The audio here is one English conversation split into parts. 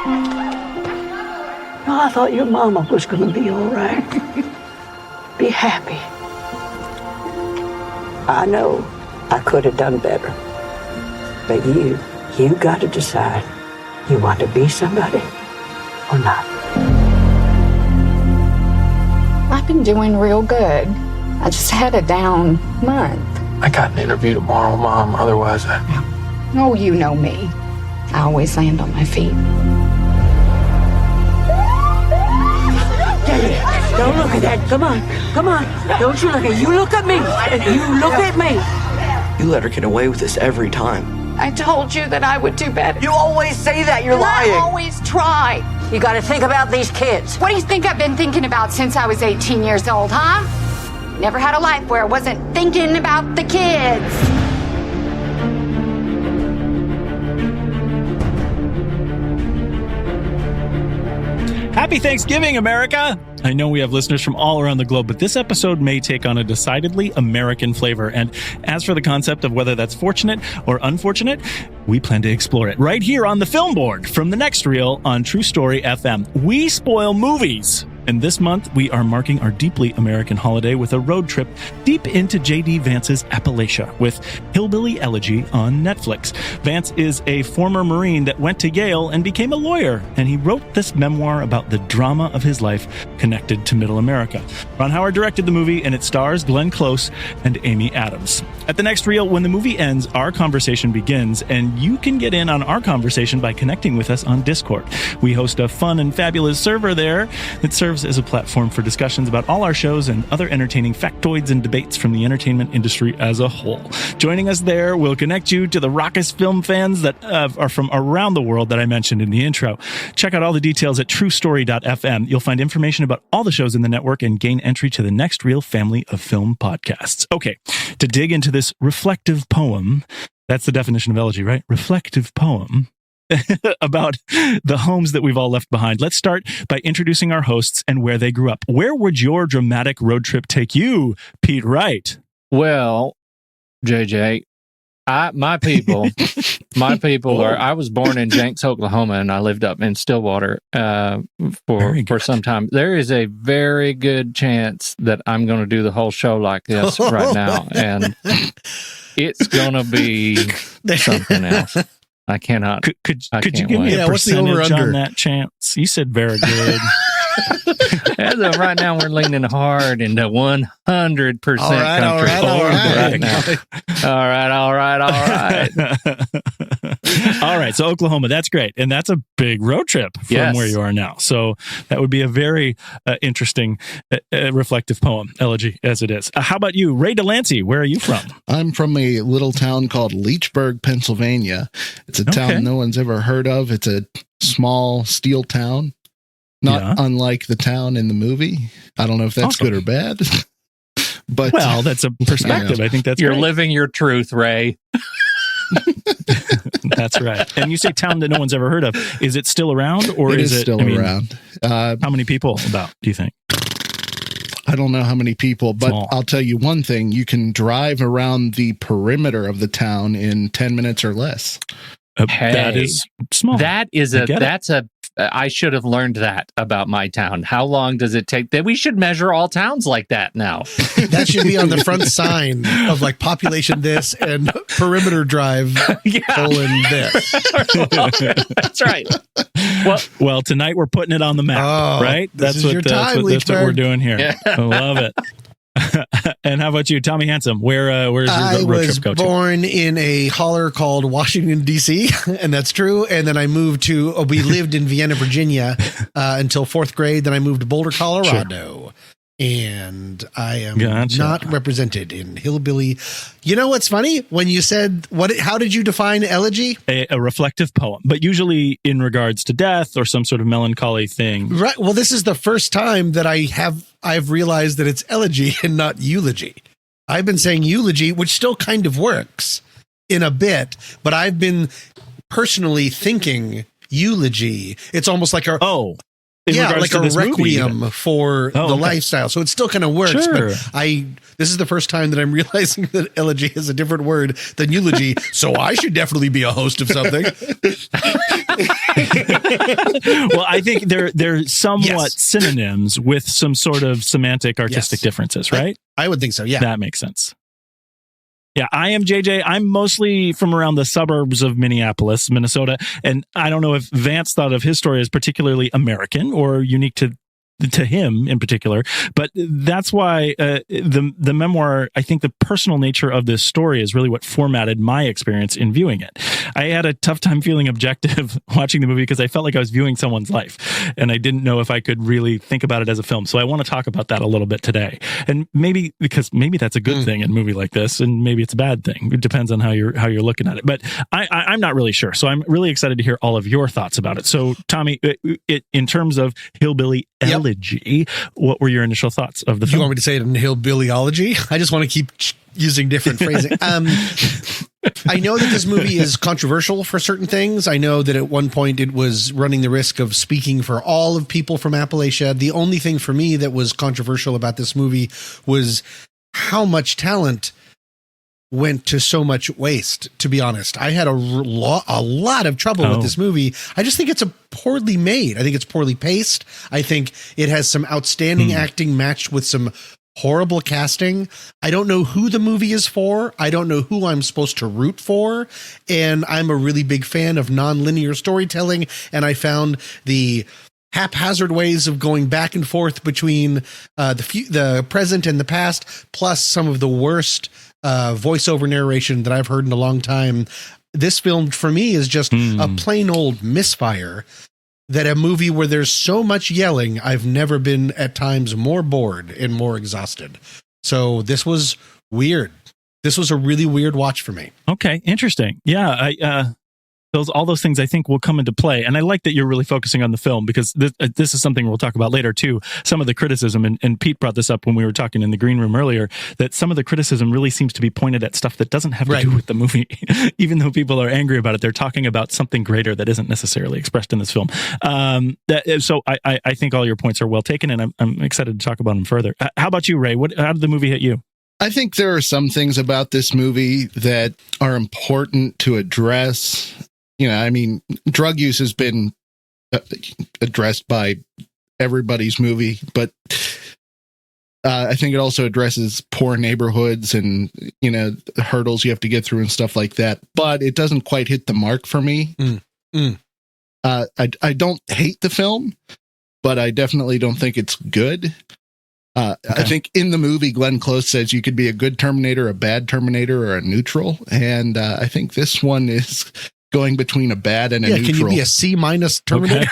No, I thought your mama was going to be all right. Be happy. I know I could have done better. But you got to decide. You want to be somebody or not? I've been doing real good. I just had a down month. I got an interview tomorrow, Mom. Otherwise, Oh, you know me. I always land on my feet. Don't look at that. Come on. Don't you look at you. Look at me. You look at me. You let her get away with this every time. I told you that I would do better. You always say that. You're lying. I always try. You got to think about these kids. What do you think I've been thinking about since I was 18 years old, huh? Never had a life where I wasn't thinking about the kids. Happy Thanksgiving, America! I know we have listeners from all around the globe, but this episode may take on a decidedly American flavor. And as for the concept of whether that's fortunate or unfortunate, we plan to explore it right here on the Film Board from the next reel on True Story FM. We spoil movies. And this month, we are marking our deeply American holiday with a road trip deep into J.D. Vance's Appalachia with Hillbilly Elegy on Netflix. Vance is a former Marine that went to Yale and became a lawyer, and he wrote this memoir about the drama of his life connected to Middle America. Ron Howard directed the movie, and it stars Glenn Close and Amy Adams. At the next reel, when the movie ends, our conversation begins, and you can get in on our conversation by connecting with us on Discord. We host a fun and fabulous server there that serves as a platform for discussions about all our shows and other entertaining factoids and debates from the entertainment industry as a whole. Joining us there will connect you to the raucous film fans that are from around the world that I mentioned in the intro. Check out all the details at truestory.fm. You'll find information about all the shows in the network and gain entry to the next Reel family of film podcasts. Okay, to dig into this reflective poem, that's the definition of elegy, right? Reflective poem. About the homes that we've all left behind. Let's start by introducing our hosts and where they grew up. Where would your dramatic road trip take you, Pete Wright? Well, JJ, my people are. I was born in Jenks, Oklahoma, and I lived up in Stillwater for some time. There is a very good chance that I'm going to do the whole show like this right now, and it's going to be something else. I cannot. Could you give me a percentage on that chance? You said very good. As of right now, we're leaning hard into 100% country. All right. All right. So Oklahoma, that's great. And that's a big road trip from where you are now. So that would be a very interesting, reflective poem, elegy as it is. How about you, Ray Delancey? Where are you from? I'm from a little town called Leechburg, Pennsylvania. It's a town no one's ever heard of. It's a small steel town. Not unlike the town in the movie. I don't know if that's good or bad. But well, that's a perspective. I think that's You're living your truth, Ray. That's right. And you say town that no one's ever heard of. Is it still around, or is it still around? How many people about, do you think? I don't know how many people, but Small. I'll tell you one thing. You can drive around the perimeter of the town in 10 minutes or less. That is small. I should have learned that about my town. How long does it take? That we should measure all towns like that now. That should be on the front sign of like population this and perimeter drive colon this. That's right. Well, tonight we're putting it on the map, right? That's what we're doing here. Yeah. I love it. And how about you, Tommy Handsome? Where's your road trip go to? I was born in a holler called Washington, D.C., and that's true. And then I moved we lived in Vienna, Virginia until fourth grade. Then I moved to Boulder, Colorado. Sure. And I am not represented in Hillbilly. You know what's funny? When you said, how did you define elegy? A reflective poem, but usually in regards to death or some sort of melancholy thing. Right. Well, this is the first time that I've realized that it's elegy and not eulogy. I've been saying eulogy, which still kind of works in a bit, but I've been personally thinking eulogy. It's almost like like a requiem for the lifestyle. So it still kind of works. Sure. But this is the first time that I'm realizing that elegy is a different word than eulogy. So I should definitely be a host of something. Well, I think they're somewhat synonyms with some sort of semantic artistic differences, right? I would think so. Yeah. That makes sense. Yeah, I am JJ. I'm mostly from around the suburbs of Minneapolis, Minnesota, and I don't know if Vance thought of his story as particularly American or unique to him in particular, but that's why the memoir, I think the personal nature of this story is really what formatted my experience in viewing it. I had a tough time feeling objective watching the movie because I felt like I was viewing someone's life, and I didn't know if I could really think about it as a film. So I want to talk about that a little bit today, and maybe that's a good thing in a movie like this, and maybe it's a bad thing. It depends on how you're looking at it. But I'm not really sure. So I'm really excited to hear all of your thoughts about it. So Tommy, in terms of Hillbilly Elegy, what were your initial thoughts of the film? You want me to say it in Hillbilly Elegy? I just want to keep using different phrasing. I know that this movie is controversial for certain things. I know that at one point it was running the risk of speaking for all of people from Appalachia. The only thing for me that was controversial about this movie was how much talent went to so much waste, to be honest. I had a lot of trouble with this movie. I just think it's poorly made. I think it's poorly paced. I think it has some outstanding acting matched with some horrible casting. I don't know who the movie is for. I don't know who I'm supposed to root for. And I'm a really big fan of non-linear storytelling. And I found the haphazard ways of going back and forth between the present and the past, plus some of the worst voiceover narration that I've heard in a long time. This film, for me, is just a plain old misfire. That a movie where there's so much yelling, I've never been at times more bored and more exhausted. So this was weird. This was a really weird watch for me. Okay, interesting. Yeah, all those things I think will come into play. And I like that you're really focusing on the film, because this is something we'll talk about later too. Some of the criticism, and Pete brought this up when we were talking in the green room earlier, that some of the criticism really seems to be pointed at stuff that doesn't have to do with the movie. Even though people are angry about it, they're talking about something greater that isn't necessarily expressed in this film. So I think all your points are well taken, and I'm excited to talk about them further. How about you, Ray? How did the movie hit you? I think there are some things about this movie that are important to address. You know, I mean, drug use has been addressed by everybody's movie, but I think it also addresses poor neighborhoods and, you know, the hurdles you have to get through and stuff like that. But it doesn't quite hit the mark for me. I don't hate the film, but I definitely don't think it's good. I think in the movie, Glenn Close says you could be a good Terminator, a bad Terminator, or a neutral. And I think this one is going between a bad and a neutral. Can you be a C- Terminator?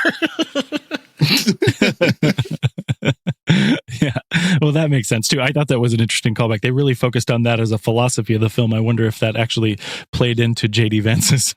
Yeah, well, that makes sense too. I thought that was an interesting callback. They really focused on that as a philosophy of the film. I wonder if that actually played into J.D. Vance's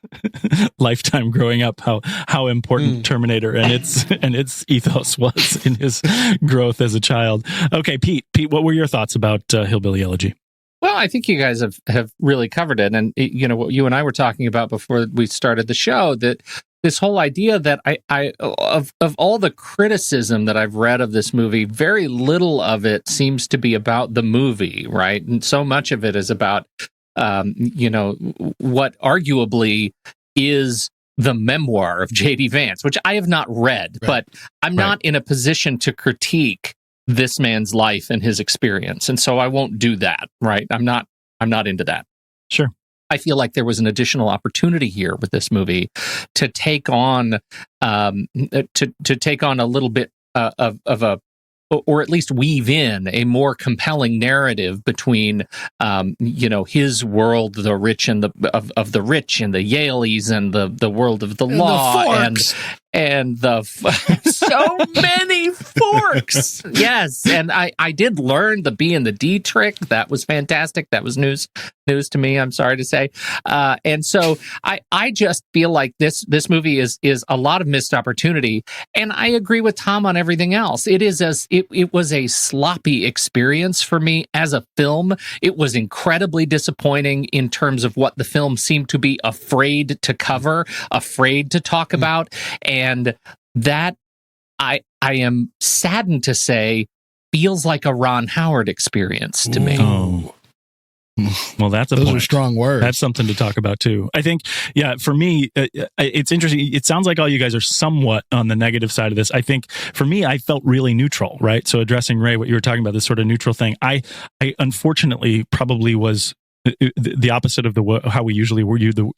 lifetime growing up, how important Terminator and its ethos was in his growth as a child. Okay, Pete, what were your thoughts about Hillbilly Elegy? Well, I think you guys have really covered it. And, you know, what you and I were talking about before we started the show, that this whole idea that of all the criticism that I've read of this movie, very little of it seems to be about the movie, right? And so much of it is about, you know, what arguably is the memoir of J.D. Vance, which I have not read, but I'm not in a position to critique this man's life and his experience. And so I won't do that, right? I'm not into that. Sure. I feel like there was an additional opportunity here with this movie to take on to take on a little bit of a, or at least weave in a more compelling narrative between, you know, his world, the rich and of the rich and the Yaleys, and the world of the law, and the so many forks. Yes, and I did learn the B and the D trick. That was fantastic. That was news to me, I'm sorry to say. And so I just feel like this movie is a lot of missed opportunity. And I agree with Tom on everything else. It was a sloppy experience for me as a film. It was incredibly disappointing in terms of what the film seemed to be afraid to cover, afraid to talk about. And that I am saddened to say feels like a Ron Howard experience to me. Oh. Well, those are strong words. That's something to talk about too. I think, for me, it's interesting. It sounds like all you guys are somewhat on the negative side of this. I think for me, I felt really neutral, right? So addressing Ray, what you were talking about, this sort of neutral thing. I unfortunately probably was the opposite of how we usually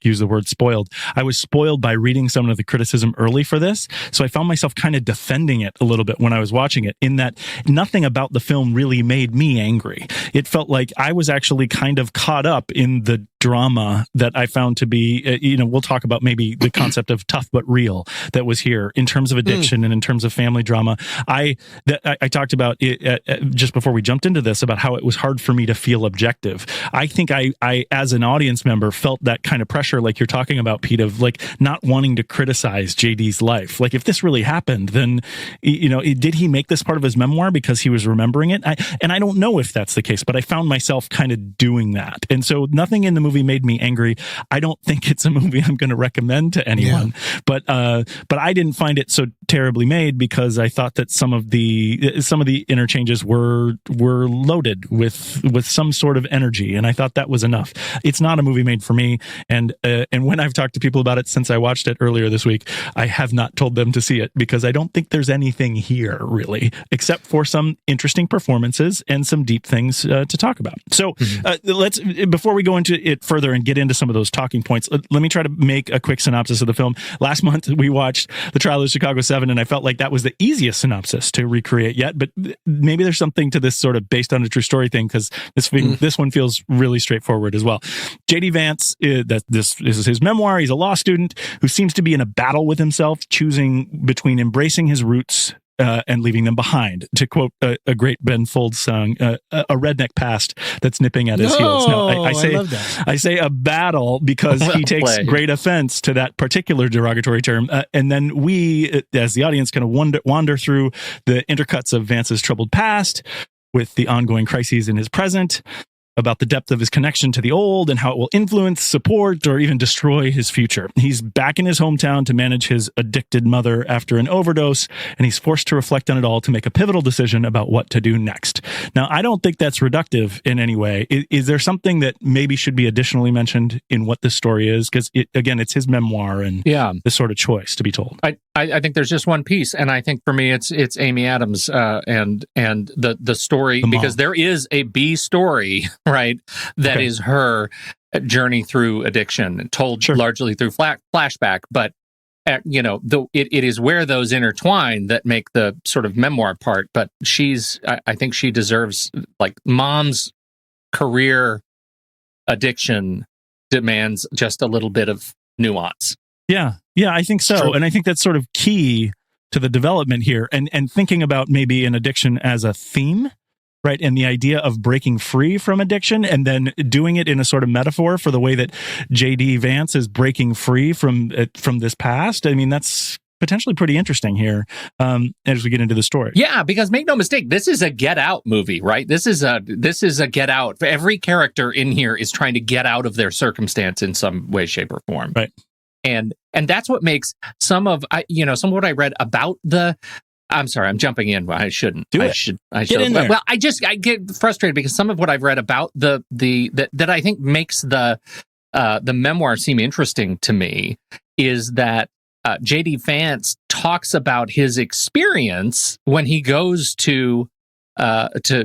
use the word spoiled. I was spoiled by reading some of the criticism early for this, so I found myself kind of defending it a little bit when I was watching it, in that nothing about the film really made me angry. It felt like I was actually kind of caught up in the drama that I found to be, we'll talk about maybe the concept of tough but real that was here in terms of addiction and in terms of family drama. I talked about it just before we jumped into this, about how it was hard for me to feel objective. I think I as an audience member felt that kind of pressure, like you're talking about, Pete, of like not wanting to criticize JD's life. Like, if this really happened, then, did he make this part of his memoir because he was remembering it? And I don't know if that's the case, but I found myself kind of doing that. And so nothing in the movie made me angry. I don't think it's a movie I'm going to recommend to anyone, but I didn't find it so terribly made, because I thought that some of the interchanges were loaded with some sort of energy, and I thought that was enough. It's not a movie made for me, and when I've talked to people about it since I watched it earlier this week, I have not told them to see it, because I don't think there's anything here really, except for some interesting performances and some deep things to talk about. So let's, before we go into it further and get into some of those talking points, let me try to make a quick synopsis of the film. Last month we watched The Trial of Chicago 7, and I felt like that was the easiest synopsis to recreate yet, but maybe there's something to this sort of based on a true story thing, because this one feels really straightforward as well. JD Vance, this is his memoir. He's a law student who seems to be in a battle with himself, choosing between embracing his roots and leaving them behind. To quote a great Ben Folds song, a redneck past that's nipping at his heels. Now, I say a battle because he takes great offense to that particular derogatory term. And then we, as the audience, kind of wander through the intercuts of Vance's troubled past with the ongoing crises in his present, about the depth of his connection to the old and how it will influence, support, or even destroy his future. He's back in his hometown to manage his addicted mother after an overdose, and he's forced to reflect on it all to make a pivotal decision about what to do next. Now, I don't think that's reductive in any way. Is there something that maybe should be additionally mentioned in what this story is? Because, again, it's his memoir and this sort of choice to be told. I think there's just one piece, and I think for me it's Amy Adams and the story, because there is a B story, right? That is her journey through addiction, told largely through flashback, but it is where those intertwine that make the sort of memoir part. But I think she deserves, like, mom's career addiction demands just a little bit of nuance. Yeah, I think so. And I think that's sort of key to the development here, and thinking about maybe an addiction as a theme, right? And the idea of breaking free from addiction, and then doing it in a sort of metaphor for the way that JD Vance is breaking free from this past. I mean, that's potentially pretty interesting here as we get into the story. Yeah, because make no mistake, this is a Get Out movie, right? This is a Get Out. Every character in here is trying to get out of their circumstance in some way, shape, or form. Right. And that's what makes some of what I read about the. I'm sorry, I'm jumping in. I shouldn't. I should. Get in there. Well, I get frustrated because some of what I've read about that I think makes the memoir seem interesting to me is that JD Vance talks about his experience when he goes to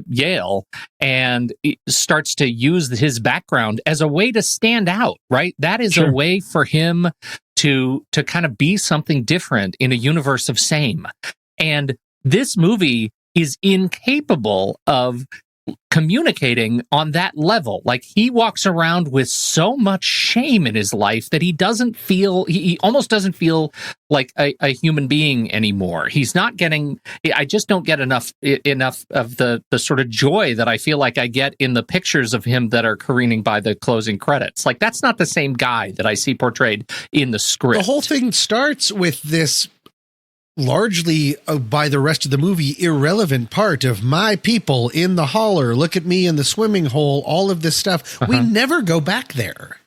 Yale and starts to use his background as a way to stand out, right? That is a way for him to kind of be something different in a universe of same. And this movie is incapable of communicating on that level. Like, he walks around with so much shame in his life that he almost doesn't feel like a human being anymore. He's not getting, I just don't get enough of the sort of joy that I feel like I get in the pictures of him that are careening by the closing credits. Like, that's not the same guy that I see portrayed in the script. The whole thing starts with this largely by the rest of the movie irrelevant part of my people in the holler, look at me in the swimming hole, all of this stuff. We never go back there.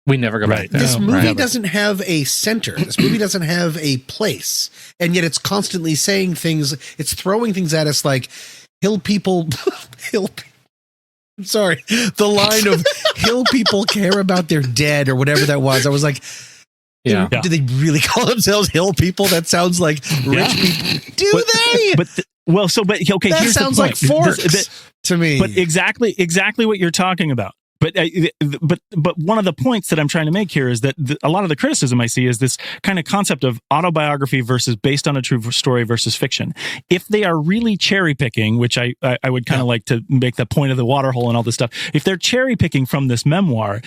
We never go back there. This movie doesn't have a center. This movie doesn't have a place. And yet it's constantly saying things. It's throwing things at us like hill people. I'm sorry. The line of hill people care about their dead or whatever that was. I was like, do they really call themselves hill people? That sounds like rich people. Do they? Okay, that here's sounds the like forks to me. But exactly what you're talking about. But one of the points that I'm trying to make here is that a lot of the criticism I see is this kind of concept of autobiography versus based on a true story versus fiction. If they are really cherry picking, which I would kind of like to make the point of the waterhole and all this stuff, if they're cherry picking from this memoir,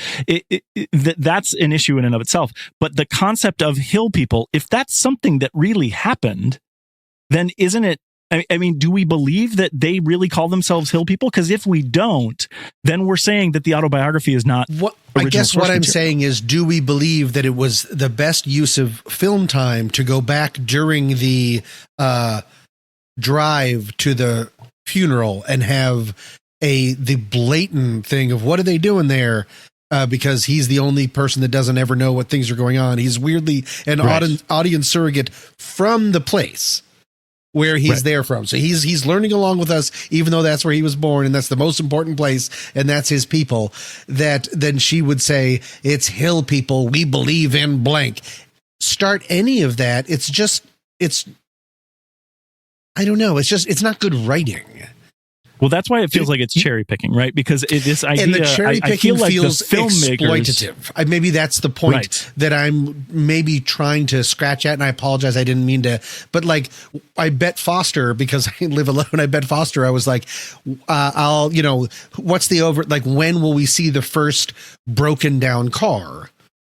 that's an issue in and of itself. But the concept of hill people, if that's something that really happened, then isn't it? I mean, do we believe that they really call themselves hill people? Because if we don't, then we're saying that the autobiography is not. I guess what I'm saying is, do we believe that it was the best use of film time to go back during the drive to the funeral and have the blatant thing of what are they doing there? Because he's the only person that doesn't ever know what things are going on. He's weirdly an audience surrogate from the place where he's there from. So he's learning along with us, even though that's where he was born and that's the most important place and that's his people. That then she would say, it's hill people. We believe in blank. Start any of that. I don't know. It's not good writing. Well, that's why it feels like it's cherry picking, right? Because this idea, and the cherry picking I feel like feels the filmmakers, exploitative. Maybe that's the point that I'm maybe trying to scratch at, and I apologize, I didn't mean to. But like, I bet Foster, because I live alone. I bet Foster. I was like, what's the over? Like, when will we see the first broken down car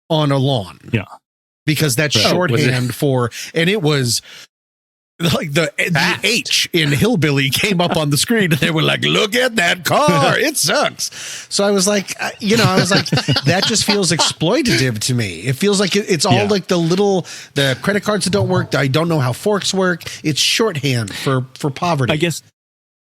on a lawn? Yeah, because that's shorthand for, and it was. Like the H in Hillbilly came up on the screen and they were like, look at that car. It sucks. So I was like, that just feels exploitative to me. It feels like it's all like the credit cards that don't work. I don't know how forks work. It's shorthand for poverty. I guess.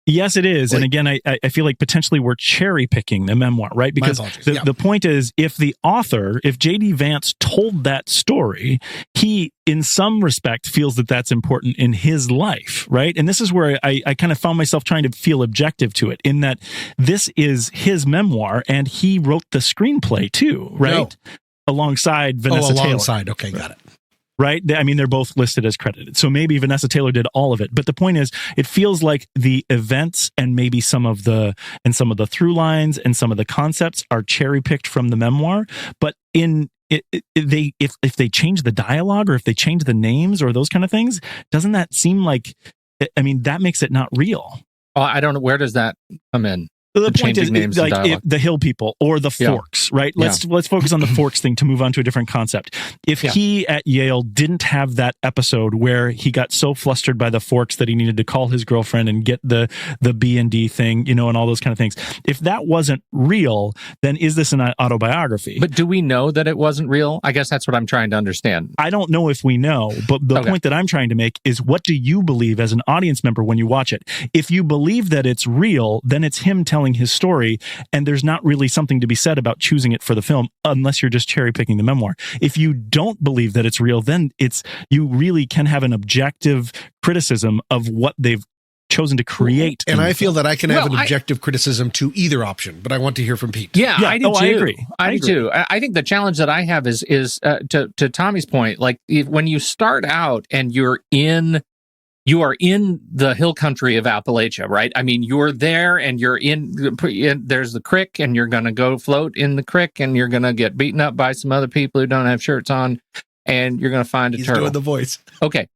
Yes, it is. And again, I feel like potentially we're cherry picking the memoir, right? Because the point is, if J.D. Vance told that story, he, in some respect, feels that that's important in his life, right? And this is where I kind of found myself trying to feel objective to it, in that this is his memoir and he wrote the screenplay too, right? No. Alongside Vanessa Taylor. Okay, got it. Right? I mean, they're both listed as credited. So maybe Vanessa Taylor did all of it. But the point is, it feels like the events and maybe some of the through lines and some of the concepts are cherry picked from the memoir. But if they change the dialogue or if they change the names or those kind of things, doesn't that seem like, I mean, that makes it not real? Oh, I don't know. Where does that come in? The point is, like the hill people or the forks, right? Let's focus on the forks thing to move on to a different concept. If he at Yale didn't have that episode where he got so flustered by the forks that he needed to call his girlfriend and get the B&D thing, and all those kind of things. If that wasn't real, then is this an autobiography? But do we know that it wasn't real? I guess that's what I'm trying to understand. I don't know if we know, but the point that I'm trying to make is, what do you believe as an audience member when you watch it? If you believe that it's real, then it's him telling his story, and there's not really something to be said about choosing it for the film unless you're just cherry picking the memoir. If you don't believe that it's real, then you really can have an objective criticism of what they've chosen to create. And I feel that I can have an objective criticism to either option, but I want to hear from Pete. Yeah, I do too. I agree. I do too. I think the challenge that I have is to Tommy's point, like when you start out and you are in the hill country of Appalachia, right? I mean, you're there and you're there's the creek and you're going to go float in the creek and you're going to get beaten up by some other people who don't have shirts on and you're going to find a turtle. He's doing the voice. Okay.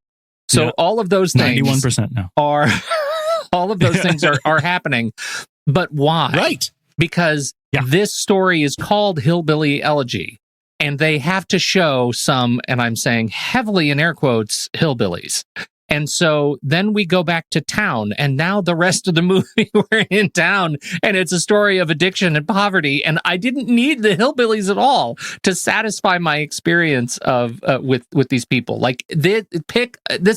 So all of those things 91% now are all of those things are happening. But why? Right. Because this story is called Hillbilly Elegy and they have to show some, and I'm saying heavily in air quotes, hillbillies. And so then we go back to town, and now the rest of the movie we're in town, and it's a story of addiction and poverty. And I didn't need the hillbillies at all to satisfy my experience of with these people. Like this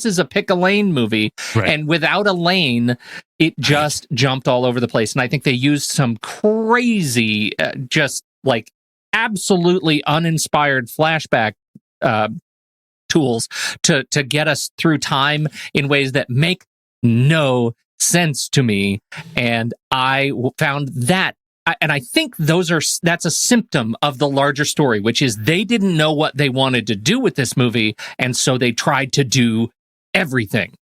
is a pick a lane movie, and without a lane, it just jumped all over the place. And I think they used some crazy, just like absolutely uninspired flashback tools to get us through time in ways that make no sense to me. And I found that, and I think that's a symptom of the larger story, which is they didn't know what they wanted to do with this movie, and so they tried to do everything.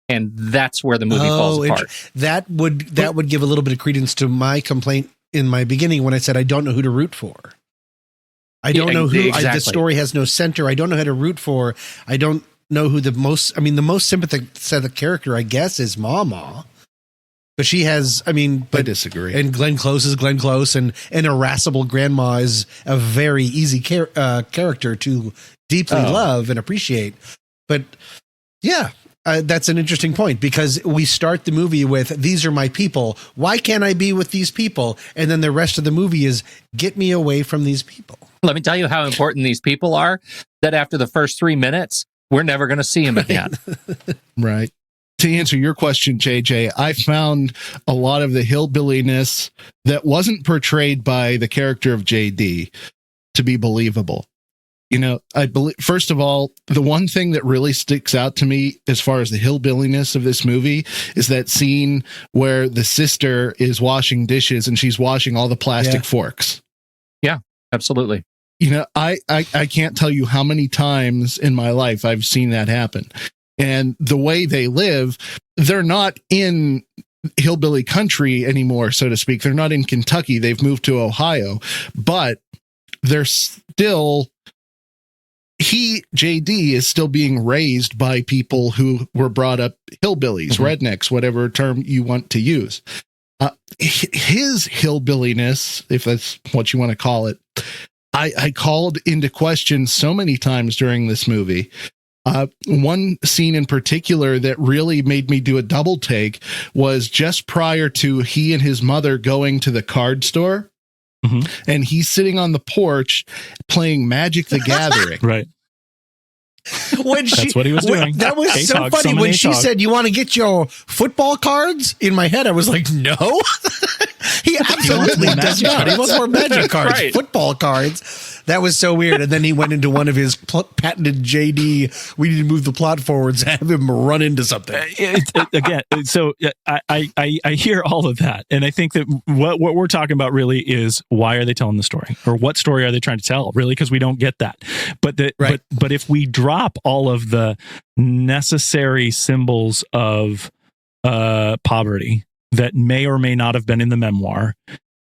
And that's where the movie falls apart. That would give a little bit of credence to my complaint in my beginning when I said I don't know who to root for. I don't know who. Exactly. The story has no center. I don't know how to root for. I don't know who the most sympathetic character, I guess, is Mama. But she has, I disagree. And Glenn Close is Glenn Close, and an irascible grandma is a very easy character to deeply love and appreciate. But yeah, that's an interesting point, because we start the movie with, these are my people. Why can't I be with these people? And then the rest of the movie is, get me away from these people. Let me tell you how important these people are, that after the first 3 minutes, we're never going to see them again. Right. To answer your question, JJ, I found a lot of the hillbilliness that wasn't portrayed by the character of JD to be believable. You know, I believe, first of all, the one thing that really sticks out to me as far as the hillbilliness of this movie is that scene where the sister is washing dishes and she's washing all the plastic forks. Yeah, absolutely. You know, I can't tell you how many times in my life I've seen that happen. And the way they live, they're not in hillbilly country anymore, so to speak. They're not in Kentucky. They've moved to Ohio, but they're still, JD is still being raised by people who were brought up hillbillies, rednecks, whatever term you want to use. His hillbilliness, if that's what you want to call it, I called into question so many times during this movie. One scene in particular that really made me do a double take was just prior to he and his mother going to the card store. And he's sitting on the porch playing Magic the Gathering. Right. That's what he was doing. That was so funny when she said, "You want to get your football cards?" In my head, I was like, "No." He absolutely does not. He wants more magic cards, right. Football cards. That was so weird. And then he went into one of his patented JD, we need to move the plot forwards, have him run into something. Again, so I hear all of that. And I think that what we're talking about really is, why are they telling the story? Or what story are they trying to tell? Really, because we don't get that. But but if we drop all of the necessary symbols of poverty that may or may not have been in the memoir,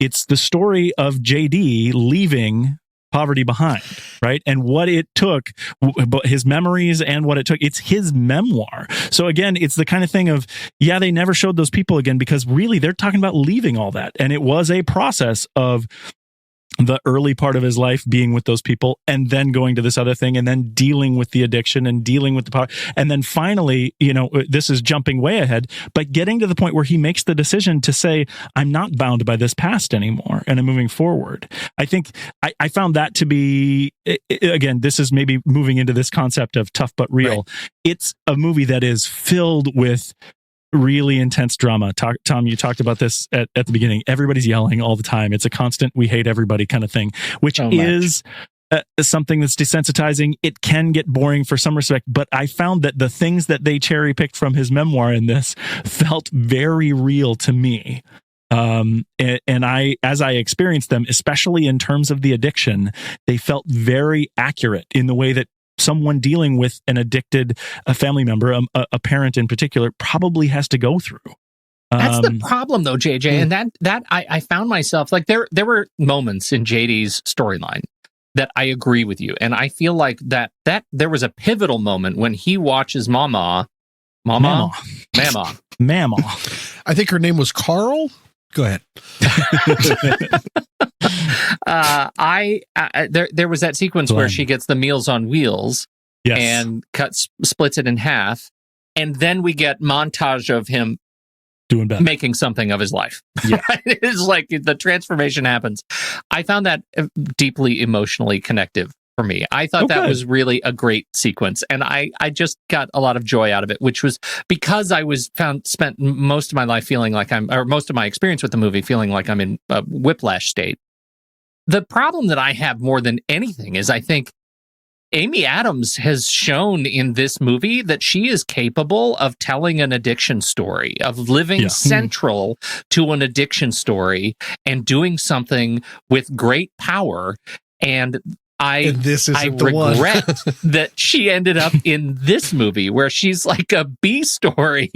it's the story of JD leaving poverty behind, right? And what it took, his memories and what it took, it's his memoir. So again, it's the kind of thing of, yeah, they never showed those people again, because really they're talking about leaving all that. And it was a process of the early part of his life being with those people, and then going to this other thing, and then dealing with the addiction and dealing with the power. And then finally, you know, this is jumping way ahead, but getting to the point where he makes the decision to say, I'm not bound by this past anymore, and I'm moving forward. I think I found that to be, again, this is maybe moving into this concept of tough but real. Right. It's a movie that is filled with really intense drama. Tom, you talked about this at the beginning. Everybody's yelling all the time. It's a constant "we hate everybody" kind of thing, which is something that's desensitizing. It can get boring for some respect, but I found that the things that they cherry picked from his memoir in this felt very real to me. And I, as I experienced them, especially in terms of the addiction, they felt very accurate in the way that someone dealing with an addicted family member, a parent in particular, probably has to go through. That's the problem, though, JJ. And that I found myself, like, there were moments in JD's storyline that I agree with you, and I feel like that there was a pivotal moment when he watches Mama. I think her name was Carl. Go ahead. There was that sequence where she gets the Meals on Wheels, and splits it in half, and then we get montage of him doing better, making something of his life. Yeah, it's like the transformation happens. I found that deeply emotionally connective for me. I thought that was really a great sequence, and I just got a lot of joy out of it, which was because I spent most of my life feeling like most of my experience with the movie feeling like I'm in a whiplash state. the problem that I have more than anything is I think Amy Adams has shown in this movie that she is capable of telling an addiction story, of living central to an addiction story and doing something with great power. And I regret that she ended up in this movie where she's like a B story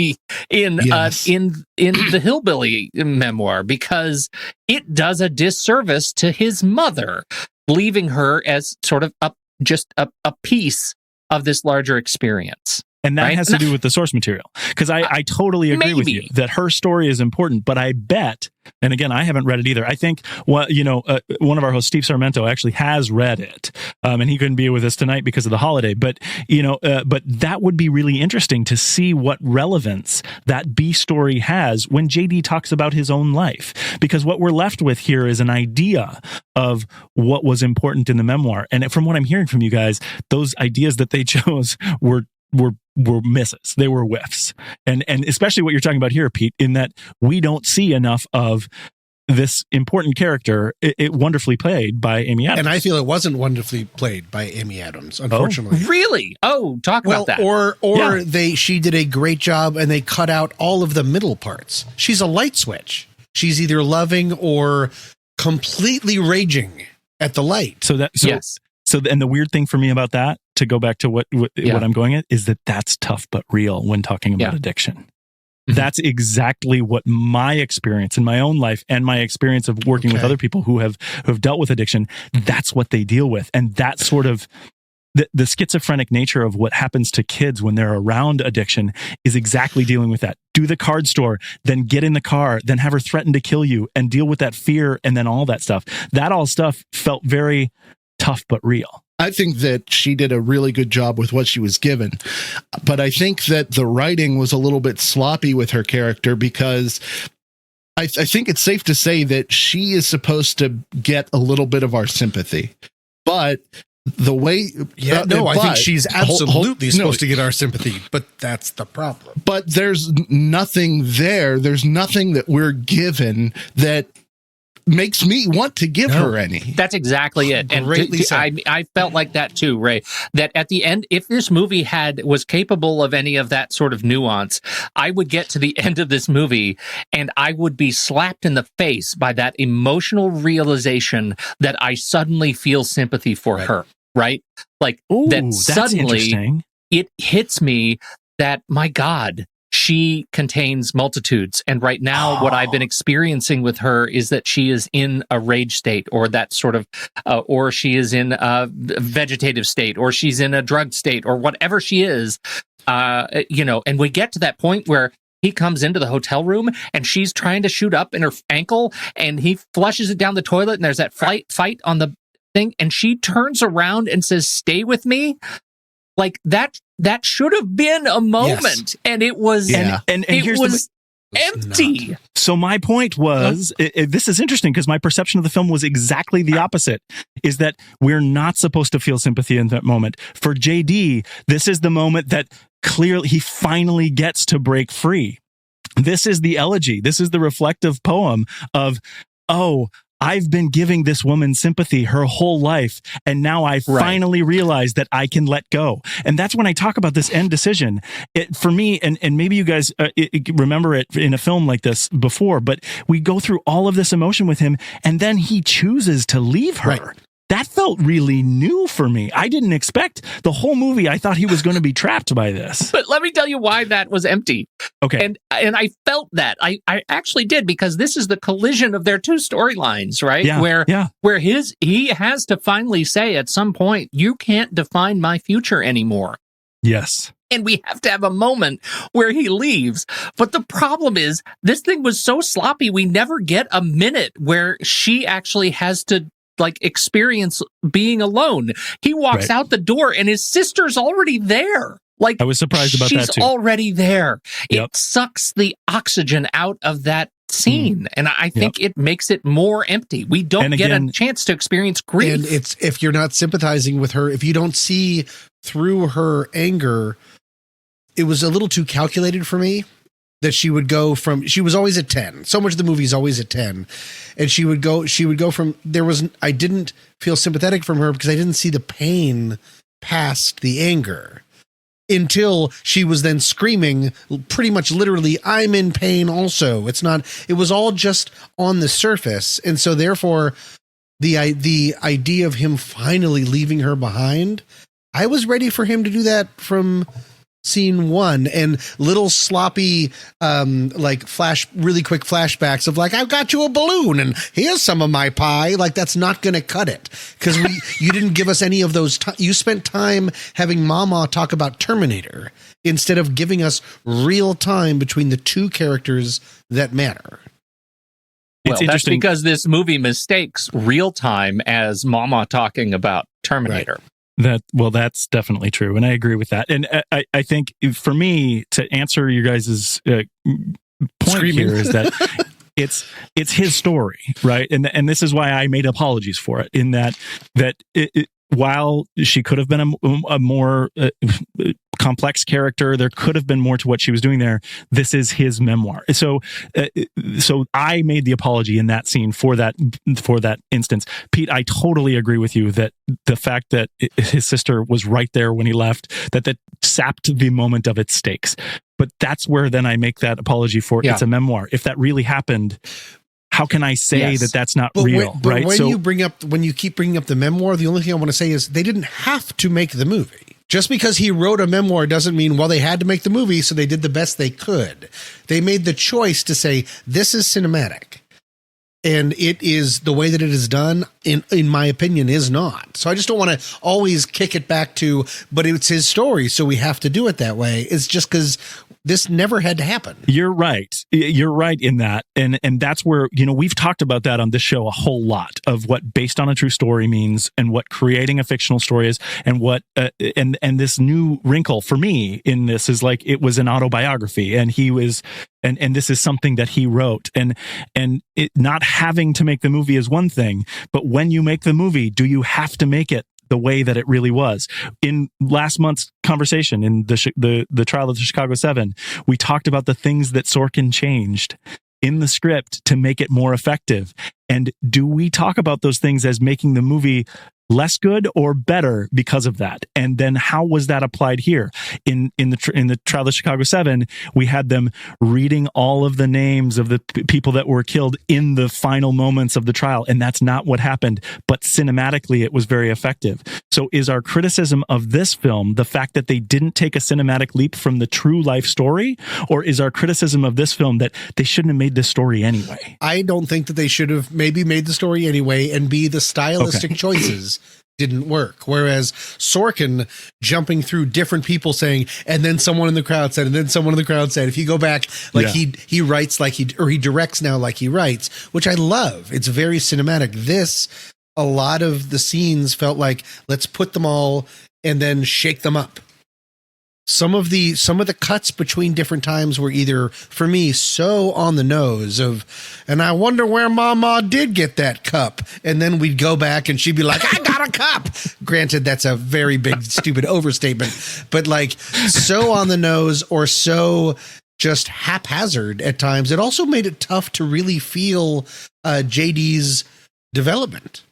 in the Hillbilly memoir, because it does a disservice to his mother, leaving her as sort of just a piece of this larger experience. And that has to do with the source material. Because I totally agree with you that her story is important, but I bet, and again, I haven't read it either. I think one of our hosts, Steve Sarmento, actually has read it. And he couldn't be with us tonight because of the holiday. But, but that would be really interesting to see what relevance that B story has when JD talks about his own life. Because what we're left with here is an idea of what was important in the memoir. And from what I'm hearing from you guys, those ideas that they chose were misses. They were whiffs. And especially what you're talking about here, Pete, in that we don't see enough of this important character, it wonderfully played by Amy Adams. And I feel it wasn't wonderfully played by Amy Adams, unfortunately. Oh, really? Oh, talk about that. Or she did a great job and they cut out all of the middle parts. She's a light switch. She's either loving or completely raging at the light. So, and the weird thing for me about that, to go back to what I'm going at, is that that's tough but real when talking about addiction. Mm-hmm. That's exactly what my experience in my own life and my experience of working with other people who have dealt with addiction, that's what they deal with. And that's sort of the schizophrenic nature of what happens to kids when they're around addiction is exactly dealing with that. Do the card store, then get in the car, then have her threaten to kill you and deal with that fear and then all that stuff. That all stuff felt very tough but real. I think that she did a really good job with what she was given, but I think that the writing was a little bit sloppy with her character, because I think it's safe to say that she is supposed to get a little bit of our sympathy, but the way I think she's absolutely supposed to get our sympathy, but that's the problem. But there's nothing there. There's nothing that we're given that makes me want to give her any. That's exactly it. And I felt like that too, Ray, that at the end, if this movie was capable of any of that sort of nuance, I would get to the end of this movie and I would be slapped in the face by that emotional realization that I suddenly feel sympathy for her, right? Like that suddenly it hits me that, my God, she contains multitudes. And right now, what I've been experiencing with her is that she is in a rage state, or that sort of, or she is in a vegetative state, or she's in a drug state, or whatever she is, and we get to that point where he comes into the hotel room and she's trying to shoot up in her ankle and he flushes it down the toilet and there's that fight on the thing. And she turns around and says, "Stay with me." Like that should have been a moment, and it was, and it was empty. So my point was, this is interesting because my perception of the film was exactly the opposite, is that we're not supposed to feel sympathy in that moment. For JD, this is the moment that clearly he finally gets to break free. This is the elegy. This is the reflective poem of, I've been giving this woman sympathy her whole life, and now I finally realize that I can let go. And that's when I talk about this end decision. For me, and maybe you guys remember it in a film like this before, but we go through all of this emotion with him, and then he chooses to leave her. Right. That felt really new for me. I didn't expect the whole movie. I thought he was going to be trapped by this. But let me tell you why that was empty. Okay. And I felt that. I actually did, because this is the collision of their two storylines, right? Yeah, where he has to finally say at some point, "You can't define my future anymore." Yes. And we have to have a moment where he leaves. But the problem is, this thing was so sloppy, we never get a minute where she actually has to experience being alone. He walks out the door and his sister's already there. I was surprised about that too. She's already there. Yep. It sucks the oxygen out of that scene. And I think it makes it more empty. We don't get a chance to experience grief. And it's, if you're not sympathizing with her, if you don't see through her anger, it was a little too calculated for me. that she would go from, she was always at 10. So much of the movie is always at 10. And she would go from, I didn't feel sympathetic from her because I didn't see the pain past the anger until she was then screaming pretty much literally, I'm in pain also. It was all just on the surface. And so therefore the idea of him finally leaving her behind, I was ready for him to do that from scene 1, and little sloppy, really quick flashbacks of like, I've got you a balloon and here's some of my pie. Like, that's not going to cut it because you didn't give us any of those. You spent time having Mama talk about Terminator instead of giving us real time between the two characters that matter. Well, that's because this movie mistakes real time as Mama talking about Terminator. Right. That's definitely true, and I agree with that. And I think for me to answer you guys' point here is that it's his story, right? And this is why I made apologies for it. In that while she could have been a more complex character, there could have been more to what she was doing there. This is his memoir. So I made the apology in that scene for that instance. Pete, I totally agree with you that the fact that his sister was right there when he left, that sapped the moment of its stakes. But that's where then I make that apology for it's a memoir. If that really happened, how can I say that that's not real? Right? When you keep bringing up the memoir, the only thing I want to say is they didn't have to make the movie. Just because he wrote a memoir doesn't mean, well, they had to make the movie, so they did the best they could. They made the choice to say, this is cinematic. And it is the way that it is done, in my opinion, is not. So I just don't want to always kick it back to, but it's his story, so we have to do it that way. It's just because this never had to happen. You're right. You're right in that. And that's where, we've talked about that on this show a whole lot of what based on a true story means and what creating a fictional story is, and what, and this new wrinkle for me in this is like, it was an autobiography, and he was, and this is something that he wrote, and it not having to make the movie is one thing, but when you make the movie, do you have to make it the way that it really was? In last month's conversation in the trial of the Chicago 7, we talked about the things that Sorkin changed in the script to make it more effective. And do we talk about those things as making the movie less good or better because of that? And then how was that applied here? In the trial of the Chicago 7, we had them reading all of the names of the people that were killed in the final moments of the trial, and that's not what happened, but cinematically it was very effective. So is our criticism of this film the fact that they didn't take a cinematic leap from the true life story, or is our criticism of this film that they shouldn't have made this story anyway? I don't think that they should have maybe made the story anyway, and the stylistic choices didn't work. Whereas Sorkin jumping through different people saying, and then someone in the crowd said, and then someone in the crowd said, if you go back, he writes like he directs now like he writes, which I love. It's very cinematic. A lot of the scenes felt like, let's put them all and then shake them up. Some of the cuts between different times were either, for me, so on the nose of, and I wonder where Mama did get that cup. And then we'd go back and she'd be like, I got a cup. Granted, that's a very big, stupid overstatement, but like so on the nose or so just haphazard at times. It also made it tough to really feel JD's development.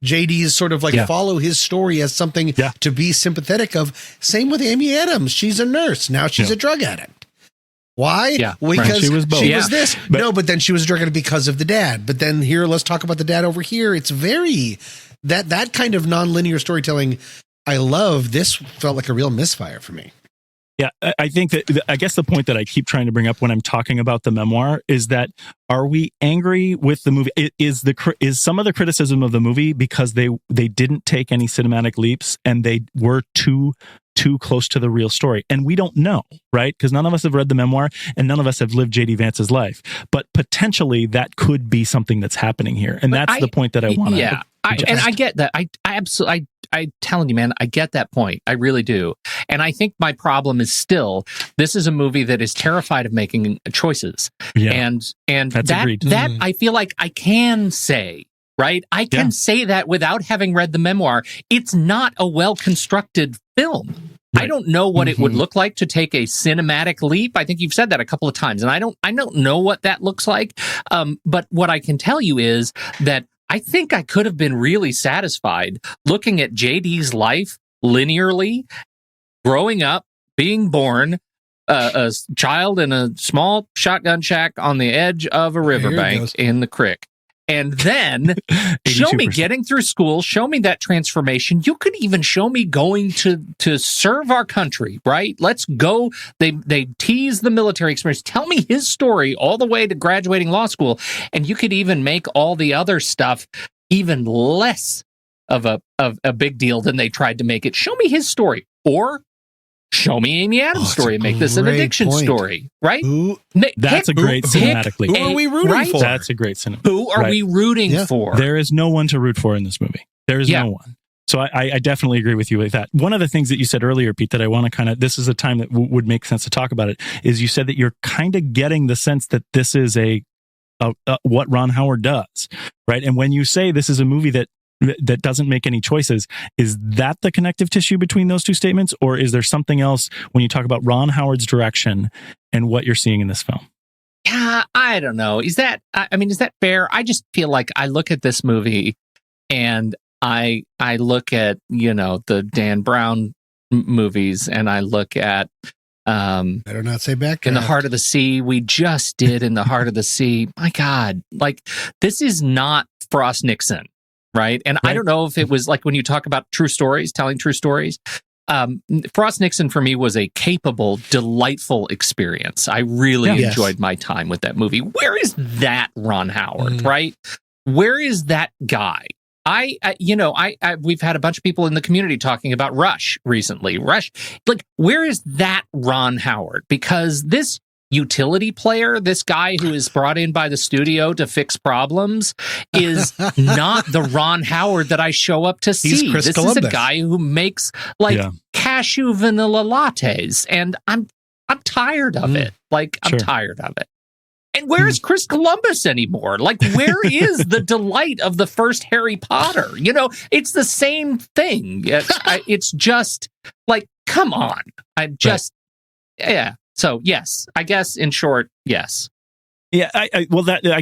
JD's sort of follow his story as something to be sympathetic of. Same with Amy Adams. She's a nurse. Now she's a drug addict. Why? Yeah, because she was both. She was this. But then she was a drug addict because of the dad. But then here, let's talk about the dad over here. It's very, that kind of nonlinear storytelling I love. This felt like a real misfire for me. Yeah, I think that, I guess the point that I keep trying to bring up when I'm talking about the memoir is that, are we angry with the movie? Is some of the criticism of the movie because they didn't take any cinematic leaps and they were too close to the real story? And we don't know, right? Because none of us have read the memoir and none of us have lived JD Vance's life. But potentially that could be something that's happening here. And that's the point that I want to. Yeah, and I get that. I absolutely, I'm telling you, man, I get that point. I really do. And I think my problem is still, this is a movie that is terrified of making choices. Yeah. And that I feel like I can say, right? I can say that without having read the memoir. It's not a well-constructed film. I don't know what it would look like to take a cinematic leap. I think you've said that a couple of times, and I don't know what that looks like. But what I can tell you is that I think I could have been really satisfied looking at JD's life linearly, growing up, being born, a child in a small shotgun shack on the edge of a riverbank in the creek. And then show me getting through school, show me that transformation. You could even show me going to serve our country, right? Let's go. They tease the military experience. Tell me his story all the way to graduating law school. And you could even make all the other stuff even less of a big deal than they tried to make it. Show me his story. Or show me Amy Adams' story and make this an addiction story, right? That's a great cinematic leap. Who are we rooting for? That's a great cinematic. Who are we rooting for? There is no one to root for in this movie. There is no one. So I definitely agree with you with that. One of the things that you said earlier, Pete, that I want to this is a time that would make sense to talk about it, is you said that you're kind of getting the sense that this is what Ron Howard does, right? And when you say this is a movie that doesn't make any choices, is that the connective tissue between those two statements? Or is there something else when you talk about Ron Howard's direction and what you're seeing in this film? Yeah, I don't know. Is that fair? I just feel like I look at this movie and I look at, the Dan Brown movies, and I look at better not say Backdraft. In the Heart of the Sea. We just did In the Heart of the Sea. My God, like, this is not Frost Nixon. Right. And I don't know if it was like when you talk about true stories, telling true stories. Frost Nixon for me was a capable, delightful experience. I really enjoyed my time with that movie. Where is that Ron Howard? Right. Where is that guy? We've had a bunch of people in the community talking about Rush recently. Like, where is that Ron Howard? Because this utility player, this guy who is brought in by the studio to fix problems, is not the Ron Howard that I show up to see. This is a guy who makes cashew vanilla lattes, and I'm tired of it. Like, I'm tired of it. And where is Chris Columbus anymore? Like, where is the delight of the first Harry Potter? It's the same thing. It's just like, come on. So, yes, I guess in short, yes. Yeah, I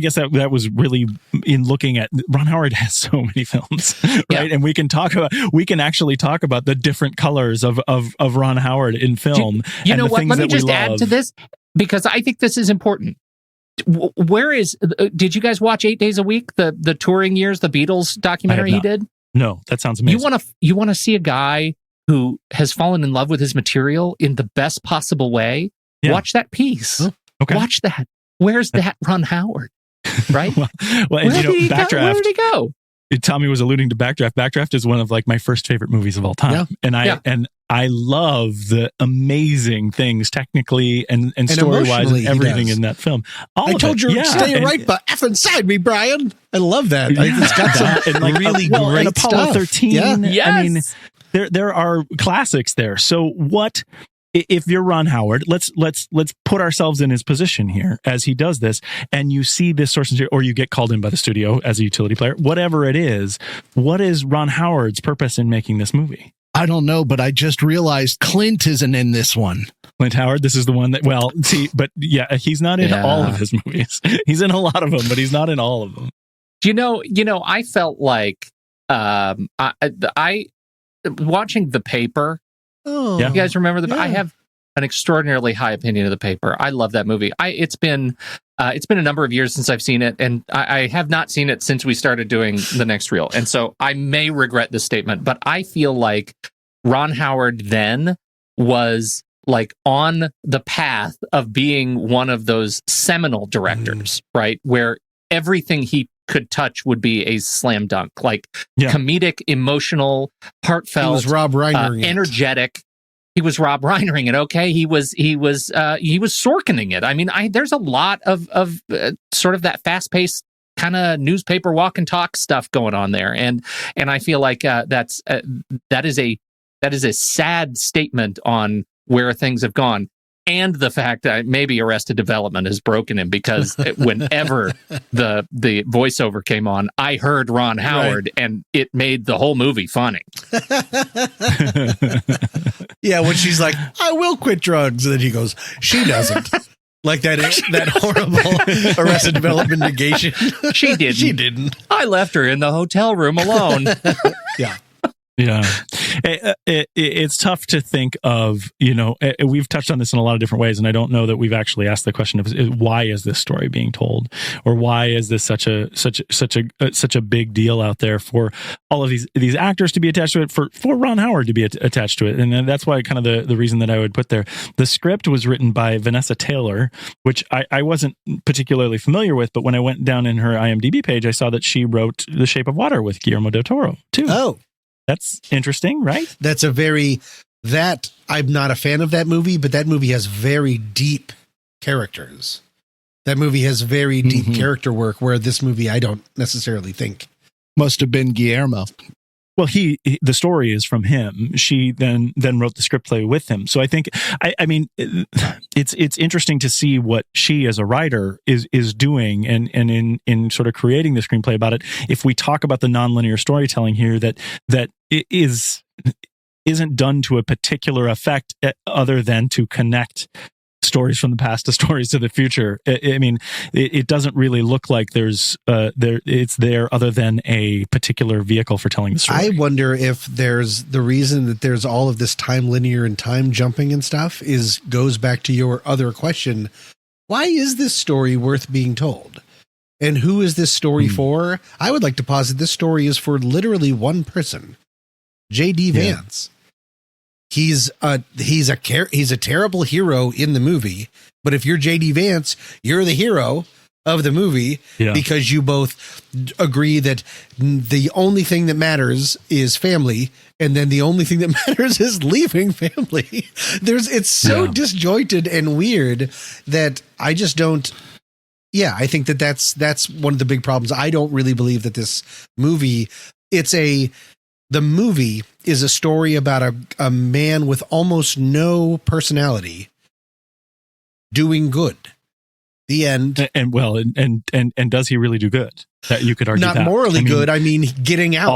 guess that was really in looking at Ron Howard has so many films, right? And we can actually talk about the different colors of Ron Howard in film. You know what? Let me just add to this, because I think this is important. Did you guys watch 8 Days a Week, the touring years, the Beatles documentary he did? No, that sounds amazing. You want to see a guy who has fallen in love with his material in the best possible way? Yeah. Watch that piece. Okay. Watch that. Where's that Ron Howard? Right? Where did he go? Tommy was alluding to Backdraft. Backdraft is one of my first favorite movies of all time. Yeah. And I love the amazing things technically and story-wise and everything in that film. I told you to stay right effing side me, Brian. I love that. It's got some really great and Apollo stuff. 13. Yeah. Yes. I mean, there are classics there. So what... If you're Ron Howard, let's put ourselves in his position here as he does this, and you see this source material, or you get called in by the studio as a utility player, whatever it is. What is Ron Howard's purpose in making this movie? I don't know, but I just realized Clint isn't in this one. Clint Howard, this is the one that, he's not in all of his movies. He's in a lot of them, but he's not in all of them. I felt like I watching The Paper. Oh, you guys remember I have an extraordinarily high opinion of The Paper. I love that movie. It's been a number of years since I've seen it, and I have not seen it since we started doing The Next Reel. And so I may regret this statement, but I feel like Ron Howard then was like on the path of being one of those seminal directors, right? Where everything he could touch would be a slam dunk, like comedic, emotional, heartfelt. He was Rob Reiner, energetic. He was Rob Reinering it. Okay, he was Sorkining it. I mean, there's a lot of sort of that fast paced kind of newspaper walk and talk stuff going on there, and I feel like that is a sad statement on where things have gone. And the fact that maybe Arrested Development has broken him, because whenever the voiceover came on, I heard Ron Howard, and it made the whole movie funny. Yeah, when she's like, I will quit drugs. And then he goes, she doesn't. Like that horrible Arrested Development negation. She didn't. She didn't. I left her in the hotel room alone. Yeah. Yeah. It's tough to think of, we've touched on this in a lot of different ways, and I don't know that we've actually asked the question of why is this story being told, or why is this such a big deal out there for all of these actors to be attached to it, for Ron Howard to be attached to it. And that's why kind of the reason that I would put there. The script was written by Vanessa Taylor, which I wasn't particularly familiar with, but when I went down in her IMDb page, I saw that she wrote The Shape of Water with Guillermo del Toro too. Oh, that's interesting, right? I'm not a fan of that movie, but that movie has very deep characters. That movie has very deep character work, where this movie I don't necessarily think. Must have been Guillermo. Well, the story is from him. She then wrote the screenplay with him. So I think, I mean, it's interesting to see what she as a writer is doing and in sort of creating the screenplay about it. If we talk about the nonlinear storytelling here, that it isn't done to a particular effect other than to connect stories from the past to stories to the future. I mean, it doesn't really look like it's there other than a particular vehicle for telling the story. I wonder if there's the reason that there's all of this time linear and time jumping and stuff goes back to your other question. Why is this story worth being told? And who is this story for? I would like to posit this story is for literally one person, J.D. Vance. He's a terrible hero in the movie, but if you're J.D. Vance, you're the hero of the movie because you both agree that the only thing that matters is family, and then the only thing that matters is leaving family. It's so disjointed and weird that I just don't. Yeah, I think that's one of the big problems. I don't really believe that this movie. The movie is a story about a man with almost no personality doing good. The end. And does he really do good? That you could argue not morally good. I mean, getting out.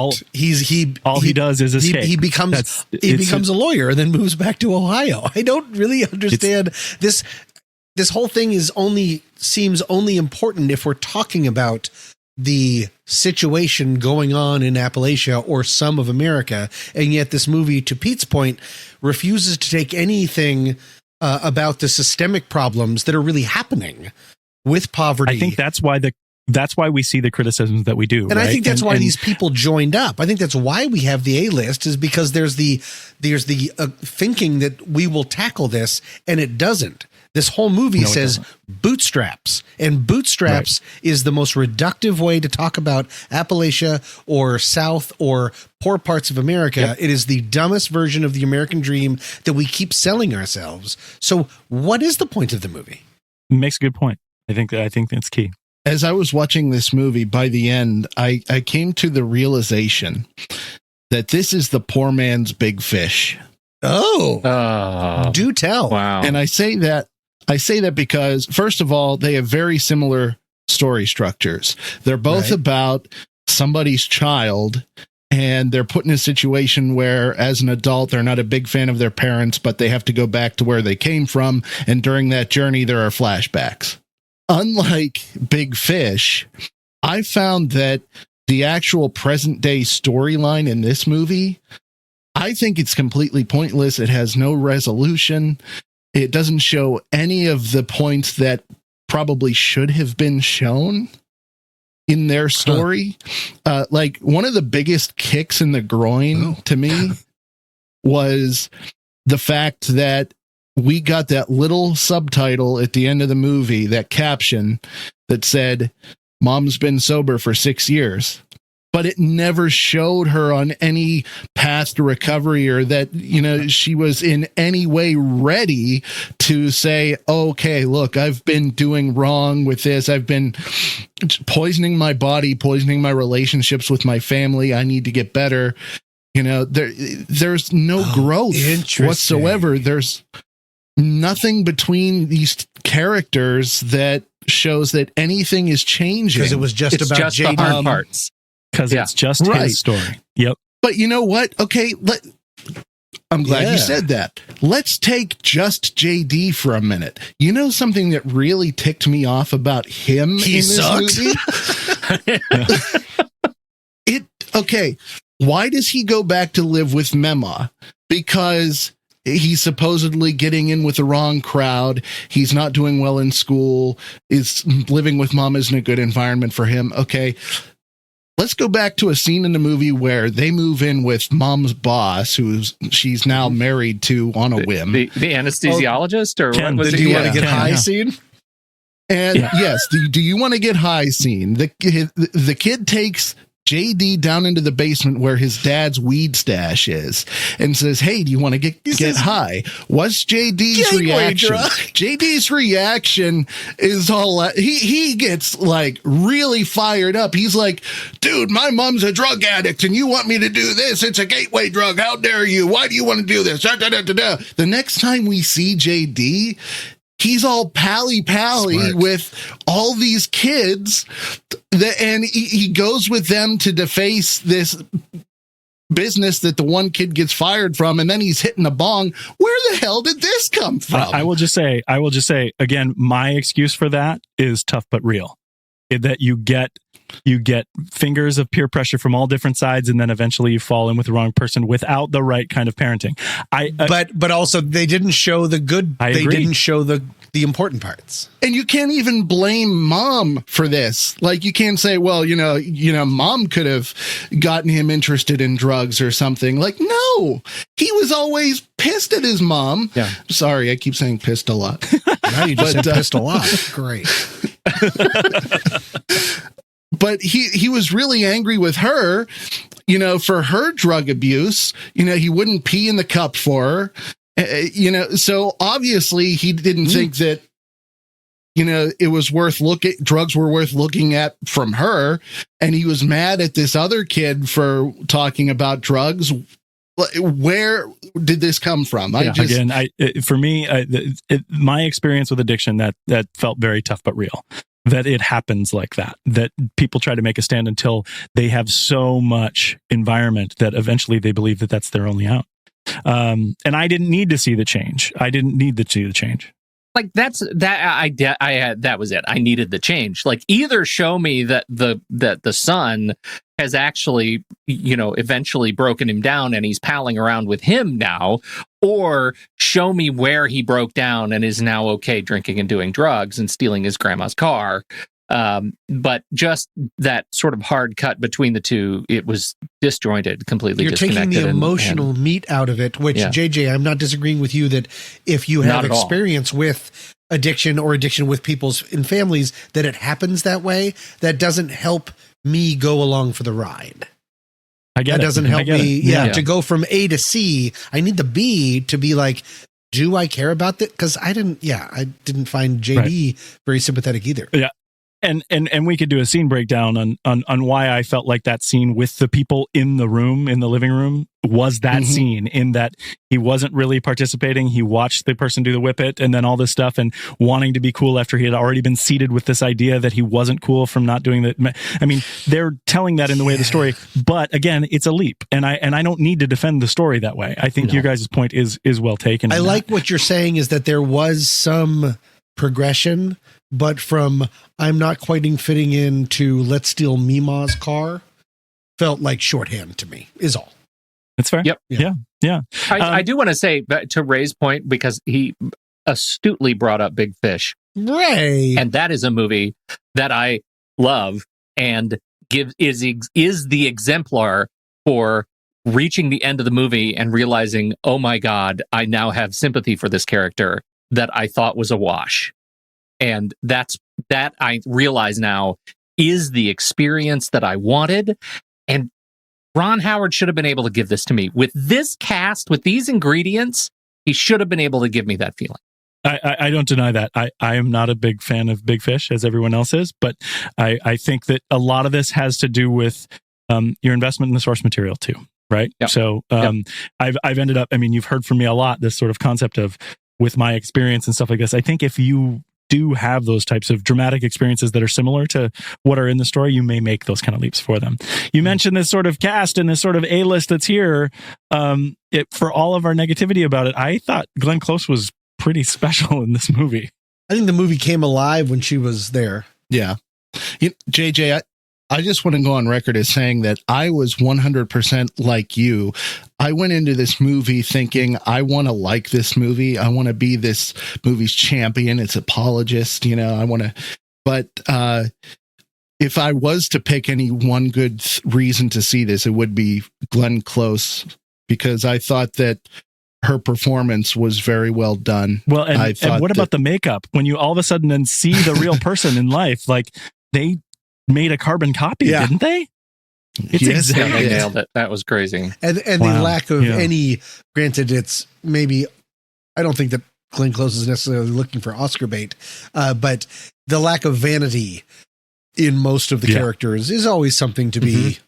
All he does is escape. He becomes a lawyer and then moves back to Ohio. I don't really understand this. This whole thing seems only important if we're talking about the situation going on in Appalachia or some of America. And yet this movie, to Pete's point, refuses to take anything about the systemic problems that are really happening with poverty. I think that's why we see the criticisms that we do. And right? I think that's why these people joined up. I think that's why we have the A-list, is because there's the thinking that we will tackle this, and it doesn't. This whole movie says bootstraps, and bootstraps is the most reductive way to talk about Appalachia or South or poor parts of America. Yep. It is the dumbest version of the American dream that we keep selling ourselves. So what is the point of the movie? It makes a good point. I think that's key. As I was watching this movie, by the end, I came to the realization that this is the poor man's big fish. Oh, do tell. Wow. And I say that because, first of all, they have very similar story structures. They're both about somebody's child, and they're put in a situation where, as an adult, they're not a big fan of their parents, but they have to go back to where they came from. And during that journey, there are flashbacks. Unlike Big Fish, I found that the actual present day storyline in this movie, I think it's completely pointless. It has no resolution. It doesn't show any of the points that probably should have been shown in their story. Like, one of the biggest kicks in the groin to me was the fact that we got that little subtitle at the end of the movie, that caption that said, "Mom's been sober for 6 years." But it never showed her on any path to recovery, or that, she was in any way ready to say, okay, look, I've been doing wrong with this. I've been poisoning my body, poisoning my relationships with my family. I need to get better. There's no growth whatsoever. There's nothing between these characters that shows that anything is changing. Because it was just about just the hard parts. Because it's just his story. Yep. But you know what? Okay, I'm glad you said that. Let's take just JD for a minute. You know something that really ticked me off about him in this movie? Okay, why does he go back to live with Mema? Because he's supposedly getting in with the wrong crowd. He's not doing well in school. Is living with mom isn't a good environment for him. Okay. Let's go back to a scene in the movie where they move in with mom's boss, she's now married to on a whim. The anesthesiologist, or Ken, what was do you want to get high scene? And yes, do you want to get high scene? The kid takes JD down into the basement where his dad's weed stash is and says, "Hey, do you want to get high?" What's JD's reaction? JD's reaction is all he gets like really fired up. He's like, "Dude, my mom's a drug addict and you want me to do this? It's a gateway drug. How dare you? Why do you want to do this?" The next time we see JD, he's all pally with all these kids, and he goes with them to deface this business that the one kid gets fired from, and then he's hitting a bong. Where the hell did this come from? I will just say again, my excuse for that is tough but real. That you get fingers of peer pressure from all different sides, and then eventually you fall in with the wrong person without the right kind of parenting. But also they didn't show the good. They didn't show the important parts. And you can't even blame mom for this. Like, you can't say, well, you know, mom could have gotten him interested in drugs or something. Like, no, he was always pissed at his mom. Yeah. Sorry, I keep saying pissed a lot. Now you just said pissed a lot. Great. But he was really angry with her, you know, for her drug abuse. You know, he wouldn't pee in the cup for her. You know, so obviously he didn't think that, you know, it was drugs were worth looking at from her. And he was mad at this other kid for talking about drugs. Where did this come from? My experience with addiction, that felt very tough but real. That it happens like that people try to make a stand until they have so much environment that eventually they believe that that's their only out. And I didn't need to see the change. Like that was it. I needed the change. Like, either show me that the son has actually, you know, eventually broken him down and he's palling around with him now, or show me where he broke down and is now okay drinking and doing drugs and stealing his grandma's car. But just that sort of hard cut between the two, it was disjointed, completely disconnected. You're taking the emotional meat out of it, which, JJ, I'm not disagreeing with you that if you have experience with addiction or addiction with people's in families, that it happens that way, that doesn't help me go along for the ride. That doesn't help me. To go from A to C. I need the B to be like, do I care about that? Because I didn't find JD very sympathetic either. Yeah. And we could do a scene breakdown on why I felt like that scene with the people in the living room, was that scene, in that he wasn't really participating. He watched the person do the whippet and then all this stuff and wanting to be cool after he had already been seated with this idea that he wasn't cool from not doing that. I mean, they're telling that in the way of the story, but again, it's a leap. And I don't need to defend the story that way. I think your guys' point is well taken. I like what you're saying is that there was some progression, but from I'm not quite fitting into let's steal Mima's car felt like shorthand to me, is all. That's fair. Yep. Yeah. I do want to say, to Ray's point, because he astutely brought up Big Fish. Ray. And that is a movie that I love and is the exemplar for reaching the end of the movie and realizing, oh my God, I now have sympathy for this character that I thought was a wash. And that I realize now is the experience that I wanted. And Ron Howard should have been able to give this to me. With this cast, with these ingredients, he should have been able to give me that feeling. I don't deny that. I am not a big fan of Big Fish, as everyone else is, but I think that a lot of this has to do with your investment in the source material too, right? Yep. So I've ended up, I mean, you've heard from me a lot, this sort of concept of, with my experience and stuff like this, I think if you do have those types of dramatic experiences that are similar to what are in the story, you may make those kind of leaps for them. You mentioned this sort of cast and this sort of A-list that's here. For all of our negativity about it, I thought Glenn Close was pretty special in this movie. I think the movie came alive when she was there. Yeah. JJ, I just want to go on record as saying that I was 100% like you. I went into this movie thinking, I want to like this movie. I want to be this movie's champion, its apologist, but if I was to pick any one good reason to see this, it would be Glenn Close, because I thought that her performance was very well done. Well, and what about the makeup? When you all of a sudden then see the real person in life, like they made a carbon copy, didn't they? Yes, they nailed it. That was crazy. And the lack of any, granted, it's maybe, I don't think that Glenn Close is necessarily looking for Oscar bait, but the lack of vanity in most of the characters is always something to be,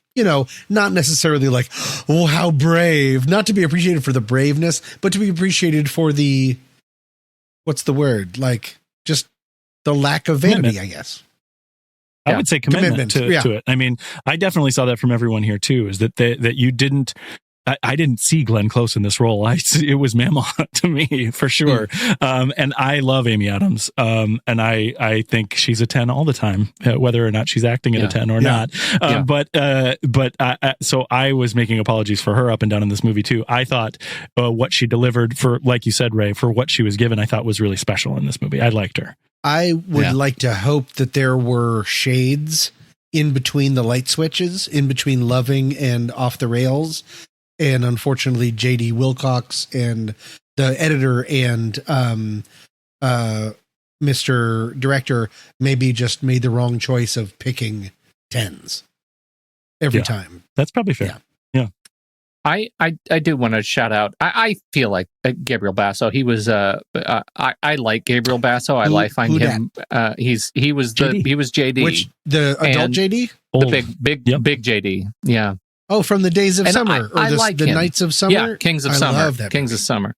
not necessarily like, oh, how brave, not to be appreciated for the braveness, but to be appreciated for the, what's the word? Like just the lack of vanity, I guess. I would say commitment to it. I mean, I definitely saw that from everyone here too, is that that you didn't, I didn't see Glenn Close in this role. It was Mama to me for sure. And I love Amy Adams. And I think she's a 10 all the time, whether or not she's acting at a 10 or not. So I was making apologies for her up and down in this movie too. I thought what she delivered for, like you said, Ray, for what she was given, I thought was really special in this movie. I liked her. I would like to hope that there were shades in between the light switches, in between loving and off the rails. And unfortunately, J.D. Wilcox and the editor and Mr. Director maybe just made the wrong choice of picking 10s every time. That's probably fair. Yeah. I do want to shout out. I feel like Gabriel Basso. He was. I like Gabriel Basso. I find him. He was JD. Which the adult JD? The big JD. Yeah. Oh, from the Days of Summer, I like the Knights of Summer. Yeah, Kings of Summer. Love that Kings of Summer.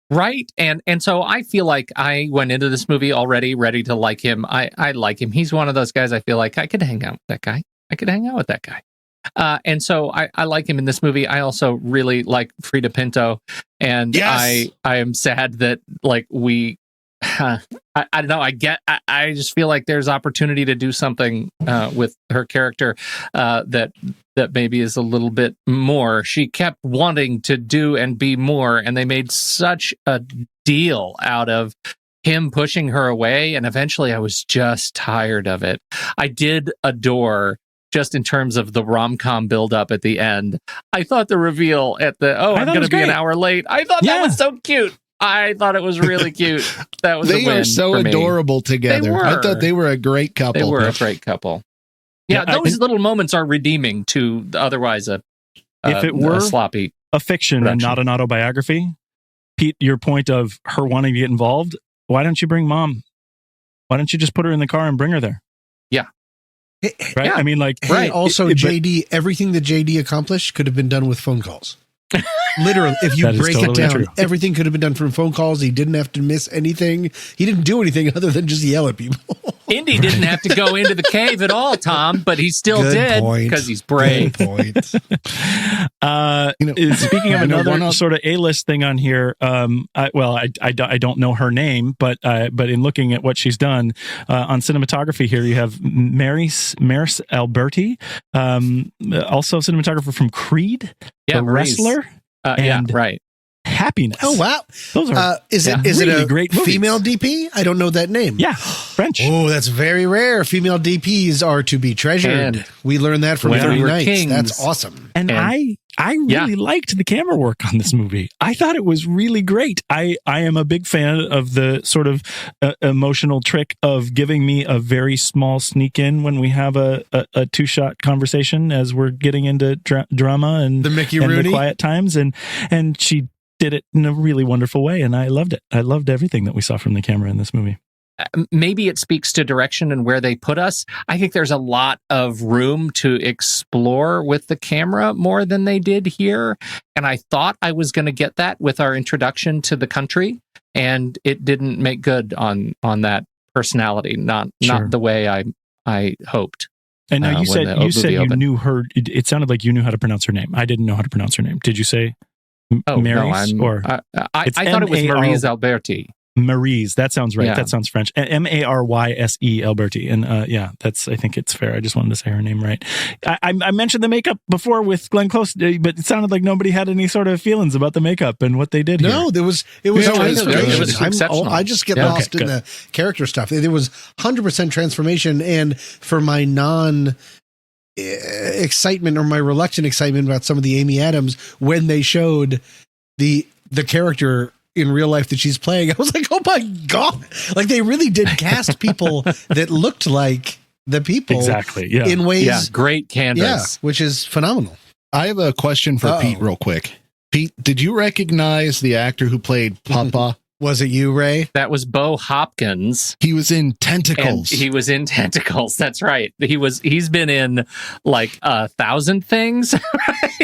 Right, and so I feel like I went into this movie already ready to like him. I like him. He's one of those guys. I feel like I could hang out with that guy. And so I like him in this movie. I also really like Frida Pinto, and I am sad that like we. I don't know. I just feel like there's opportunity to do something with her character that maybe is a little bit more. She kept wanting to do and be more, and they made such a deal out of him pushing her away. And eventually, I was just tired of it. I did adore. Just in terms of the rom-com build-up at the end, I thought the reveal at I'm going to be an hour late. I thought that was so cute. I thought it was really cute. That was they are so adorable together. I thought they were a great couple. They were a great couple. Yeah, those little moments are redeeming to otherwise if it were sloppy a fiction production. And not an autobiography. Pete, your point of her wanting to get involved. Why don't you bring Mom? Why don't you just put her in the car and bring her there? Yeah. Right. Yeah. I mean, like, right. Also, JD, everything that JD accomplished could have been done with phone calls. Literally, if you break it down, everything could have been done from phone calls. He didn't have to miss anything. He didn't do anything other than just yell at people. Indy didn't have to go into the cave at all, Tom, but he still did because he's brave. Good point. Speaking of another sort of A-list thing on here, I don't know her name, but in looking at what she's done on cinematography here, you have Maris Alberti, also cinematographer from Creed, the wrestler, and right. Happiness. Oh wow, those are is it a great female DP? I don't know that name. Yeah, French. Oh, that's very rare. Female DPs are to be treasured. And we learned that from 30 Nights. Kings. That's awesome. And I really liked the camera work on this movie. I thought it was really great. I am a big fan of the sort of emotional trick of giving me a very small sneak in when we have a two-shot conversation as we're getting into drama and the Mickey Rooney, the quiet times, and she did it in a really wonderful way, and I loved it. I loved everything that we saw from the camera in this movie. Maybe it speaks to direction and where they put us. I think there's a lot of room to explore with the camera more than they did here. And I thought I was going to get that with our introduction to the country, and it didn't make good on that personality, not the way I hoped. And now you said you knew her. It sounded like you knew how to pronounce her name. I didn't know how to pronounce her name. Did you say Maryse? No, I thought it was Maryse Alberti. Maryse, that sounds right. Yeah. That sounds French. Maryse Alberti, and I think it's fair. I just wanted to say her name right. I mentioned the makeup before with Glenn Close, but it sounded like nobody had any sort of feelings about the makeup and what they did here. No, it was exceptional. I just get lost in the character stuff. There was 100% transformation, and for my excitement or my reluctant excitement about some of the Amy Adams, when they showed the character in real life that she's playing, I was like, oh my God. Like, they really did cast people that looked like the people. Exactly. Yeah. In ways. Yeah. Great canvas. Yeah. Which is phenomenal. I have a question for Pete real quick. Pete, did you recognize the actor who played Papa? Was it you, Ray? That was Bo Hopkins. He was in Tentacles. And he was in Tentacles. That's right. He's been in like 1,000 things.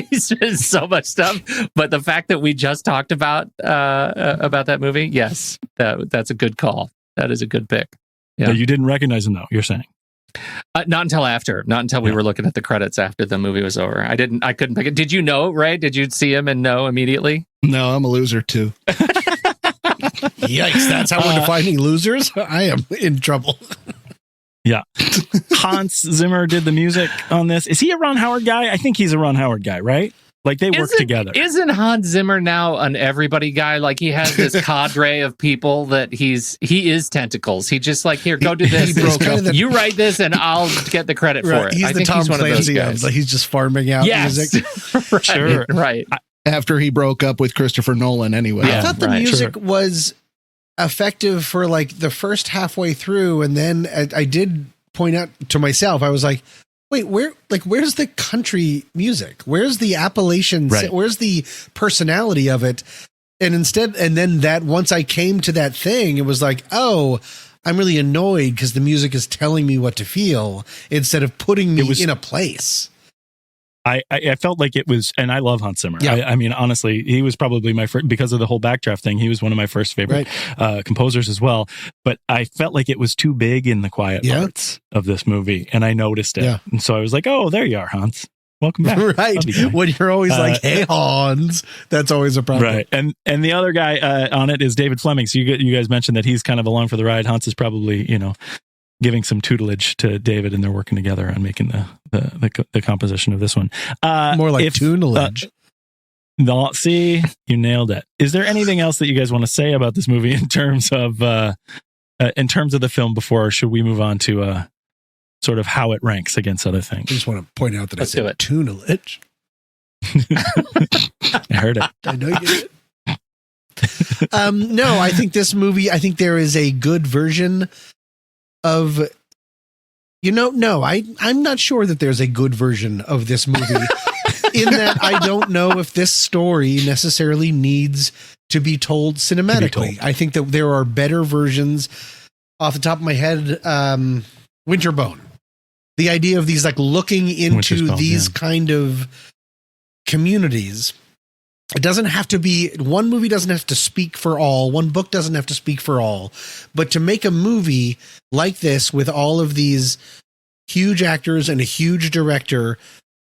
He's been in so much stuff. But the fact that we just talked about that movie, yes, that's a good call. That is a good pick. Yeah. But you didn't recognize him, though. You're saying not until we were looking at the credits after the movie was over. I couldn't pick it. Did you know, Ray? Did you see him and know immediately? No, I'm a loser too. Yikes, that's how we're defining losers? I am in trouble. Yeah. Hans Zimmer did the music on this. Is he a Ron Howard guy? I think he's a Ron Howard guy, right? Like, they work together. Isn't Hans Zimmer now an everybody guy? Like, he has this cadre of people that he is Tentacles. He just like, here, go do this. You write this and I'll get the credit for it. He's the Tom Clancy of, like, he's just farming out music. Right, sure. Right. After he broke up with Christopher Nolan anyway. I thought the music was effective for like the first halfway through, and then I did point out to myself, I was like, wait, where's the country music? Where's the Appalachian? Right. Where's the personality of it? And then that once I came to that thing, it was like, oh, I'm really annoyed because the music is telling me what to feel instead of putting me in a place. I felt like it was, and I love Hans Zimmer. Yeah. I mean, honestly, he was probably my first, because of the whole Backdraft thing, he was one of my first favorite composers as well. But I felt like it was too big in the quiet parts of this movie, and I noticed it. Yeah. And so I was like, oh, there you are, Hans. Welcome back. Right. When you're always like, hey, Hans, that's always a problem. Right. And the other guy on it is David Fleming. So you guys mentioned that he's kind of along for the ride. Hans is probably, giving some tutelage to David, and they're working together on making the composition of this one. More like tutelage. See, you nailed it. Is there anything else that you guys want to say about this movie in terms of the film before, or should we move on to sort of how it ranks against other things? I just want to point out that I said tutelage. I heard it. I know you did. No, I think this movie, there is a good version of, I'm not sure that there's a good version of this movie in that I don't know if this story necessarily needs to be told cinematically. I think that there are better versions. Off the top of my head, Winterbone. The idea of these, like, looking into these kind of communities. It doesn't have to be, one movie doesn't have to speak for all, one book doesn't have to speak for all, but to make a movie like this with all of these huge actors and a huge director,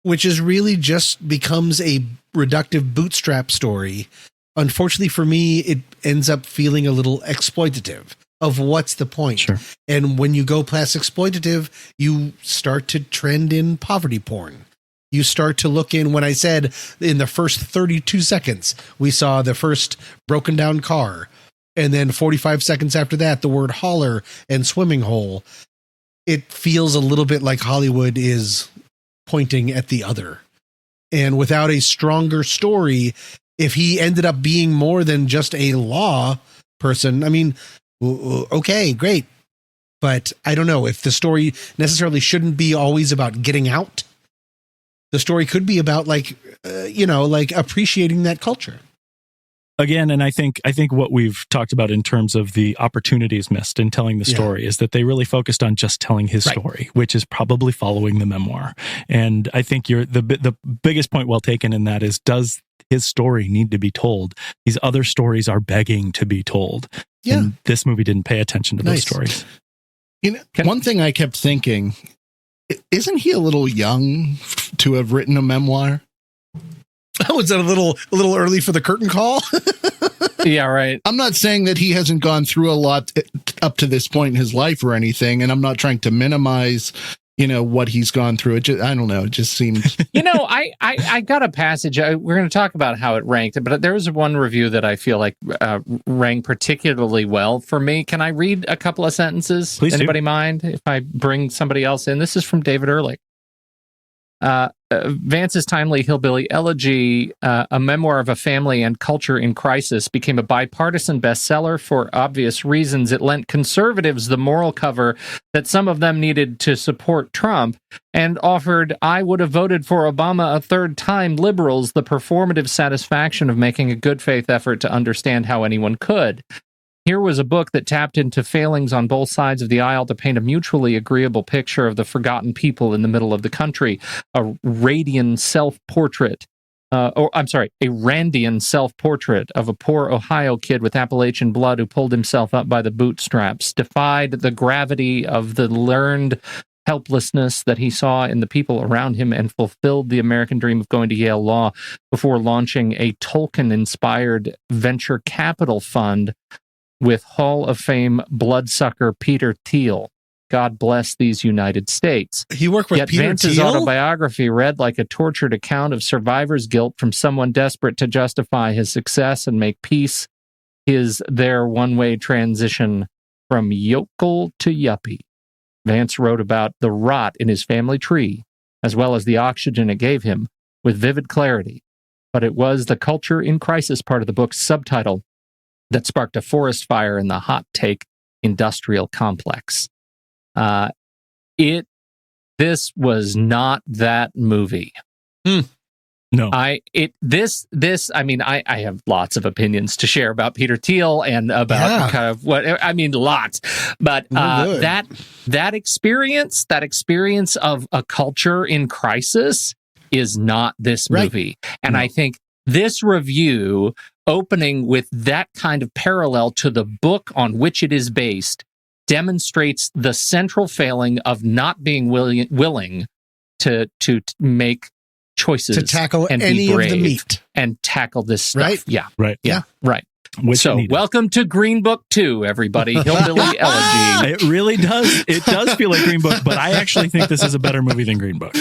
which is really just becomes a reductive bootstrap story, unfortunately for me, it ends up feeling a little exploitative of what's the point. Sure. And when you go past exploitative, you start to trend in poverty porn. You start to look in, when I said in the first 32 seconds, we saw the first broken down car. And then 45 seconds after that, the word holler and swimming hole. It feels a little bit like Hollywood is pointing at the other. And without a stronger story, if he ended up being more than just a law person, I mean, okay, great. But I don't know if the story necessarily shouldn't be always about getting out. The story could be about like appreciating that culture. Again, and I think what we've talked about in terms of the opportunities missed in telling the story is that they really focused on just telling his story, which is probably following the memoir. And I think the biggest point well taken in that is, does his story need to be told? These other stories are begging to be told. Yeah. And this movie didn't pay attention to those stories. One thing I kept thinking, isn't he a little young to have written a memoir? Oh, is that a little early for the curtain call? Yeah, right. I'm not saying that he hasn't gone through a lot up to this point in his life or anything, and I'm not trying to minimize, what he's gone through. I don't know. It just seems. I got a passage. We're going to talk about how it ranked, but there was one review that I feel like ranked particularly well for me. Can I read a couple of sentences? Please Anybody do. mind if I bring somebody else in? This is from David Ehrlich. Vance's timely Hillbilly Elegy, a memoir of a family and culture in crisis, became a bipartisan bestseller for obvious reasons. It lent conservatives the moral cover that some of them needed to support Trump, and offered "I would have voted for Obama a third time" liberals the performative satisfaction of making a good faith effort to understand how anyone could. Here was a book that tapped into failings on both sides of the aisle to paint a mutually agreeable picture of the forgotten people in the middle of the country, a Randian self-portrait of a poor Ohio kid with Appalachian blood who pulled himself up by the bootstraps, defied the gravity of the learned helplessness that he saw in the people around him, and fulfilled the American dream of going to Yale Law before launching a Tolkien-inspired venture capital fund with Hall of Fame bloodsucker Peter Thiel. God bless these United States. He worked with Yet Peter Vance's Thiel? autobiography read like a tortured account of survivor's guilt from someone desperate to justify his success and make peace their one-way transition from yokel to yuppie. Vance wrote about the rot in his family tree, as well as the oxygen it gave him, with vivid clarity. But it was the culture in crisis part of the book's subtitle that sparked a forest fire in the hot take industrial complex. This was not that movie. No. I have lots of opinions to share about Peter Thiel and about kind of lots. But that experience of a culture in crisis is not this movie. Right. And I think this review, opening with that kind of parallel to the book on which it is based, demonstrates the central failing of not being willing to make choices, to tackle and any be brave of the meat and tackle this stuff. Right? Yeah. Right. Yeah. Right. Which welcome to Green Book 2, everybody. Hillbilly Elegy. It really does. It does feel like Green Book, but I actually think this is a better movie than Green Book.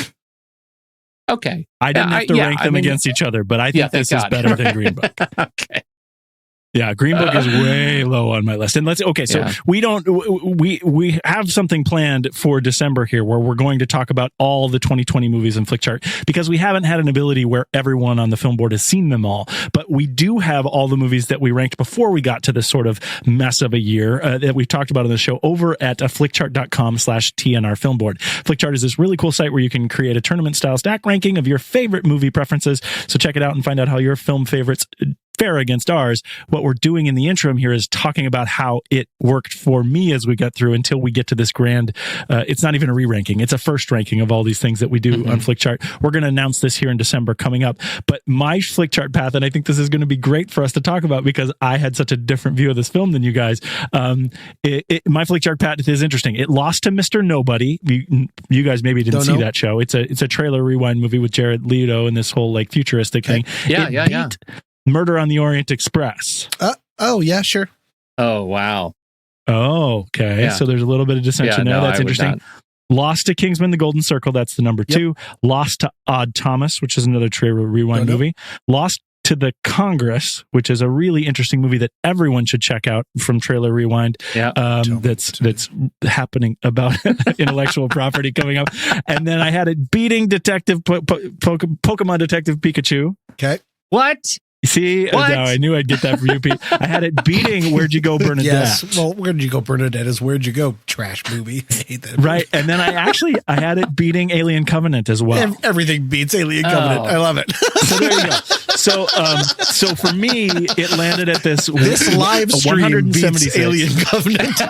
Okay. I didn't have to rank them against each other, but I think this is better than Green Book. Okay. Yeah, Green Book is way low on my list. And we have something planned for December here where we're going to talk about all the 2020 movies in Flickchart, because we haven't had an ability where everyone on the film board has seen them all. But we do have all the movies that we ranked before we got to this sort of mess of a year that we've talked about on the show over at flickchart.com/TNR film board. Flickchart is this really cool site where you can create a tournament style stack ranking of your favorite movie preferences. So check it out and find out how your film favorites fare against ours. What we're doing in the interim here is talking about how it worked for me as we got through until we get to this grand, it's not even a re-ranking, it's a first ranking of all these things that we do on Flickchart. We're going to announce this here in December coming up, but my Flickchart path, and I think this is going to be great for us to talk about because I had such a different view of this film than you guys. My Flickchart path is interesting. It lost to Mr. Nobody. You guys maybe didn't see that show. It's a trailer rewind movie with Jared Leto and this whole like futuristic thing. Yeah. Murder on the Orient Express. Yeah, sure. Oh, wow. Oh, okay. Yeah. So there's a little bit of dissension there. That's interesting. Lost to Kingsman: The Golden Circle. That's the number 2. Lost to Odd Thomas, which is another trailer rewind movie. Lost to The Congress, which is a really interesting movie that everyone should check out from Trailer Rewind. That's happening about intellectual property coming up. And then I had it beating Pokemon Detective Pikachu. Okay. What? See, no, I knew I'd get that for you, Pete. I had it beating Where'd You Go, Bernadette? Yes. Well, Where'd You Go, Bernadette is Where'd You Go, trash movie. I hate that movie. Right. And then I had it beating Alien Covenant as well. Everything beats Alien Covenant. I love it. So there you go. So for me, it landed at this live stream beats Alien Covenant.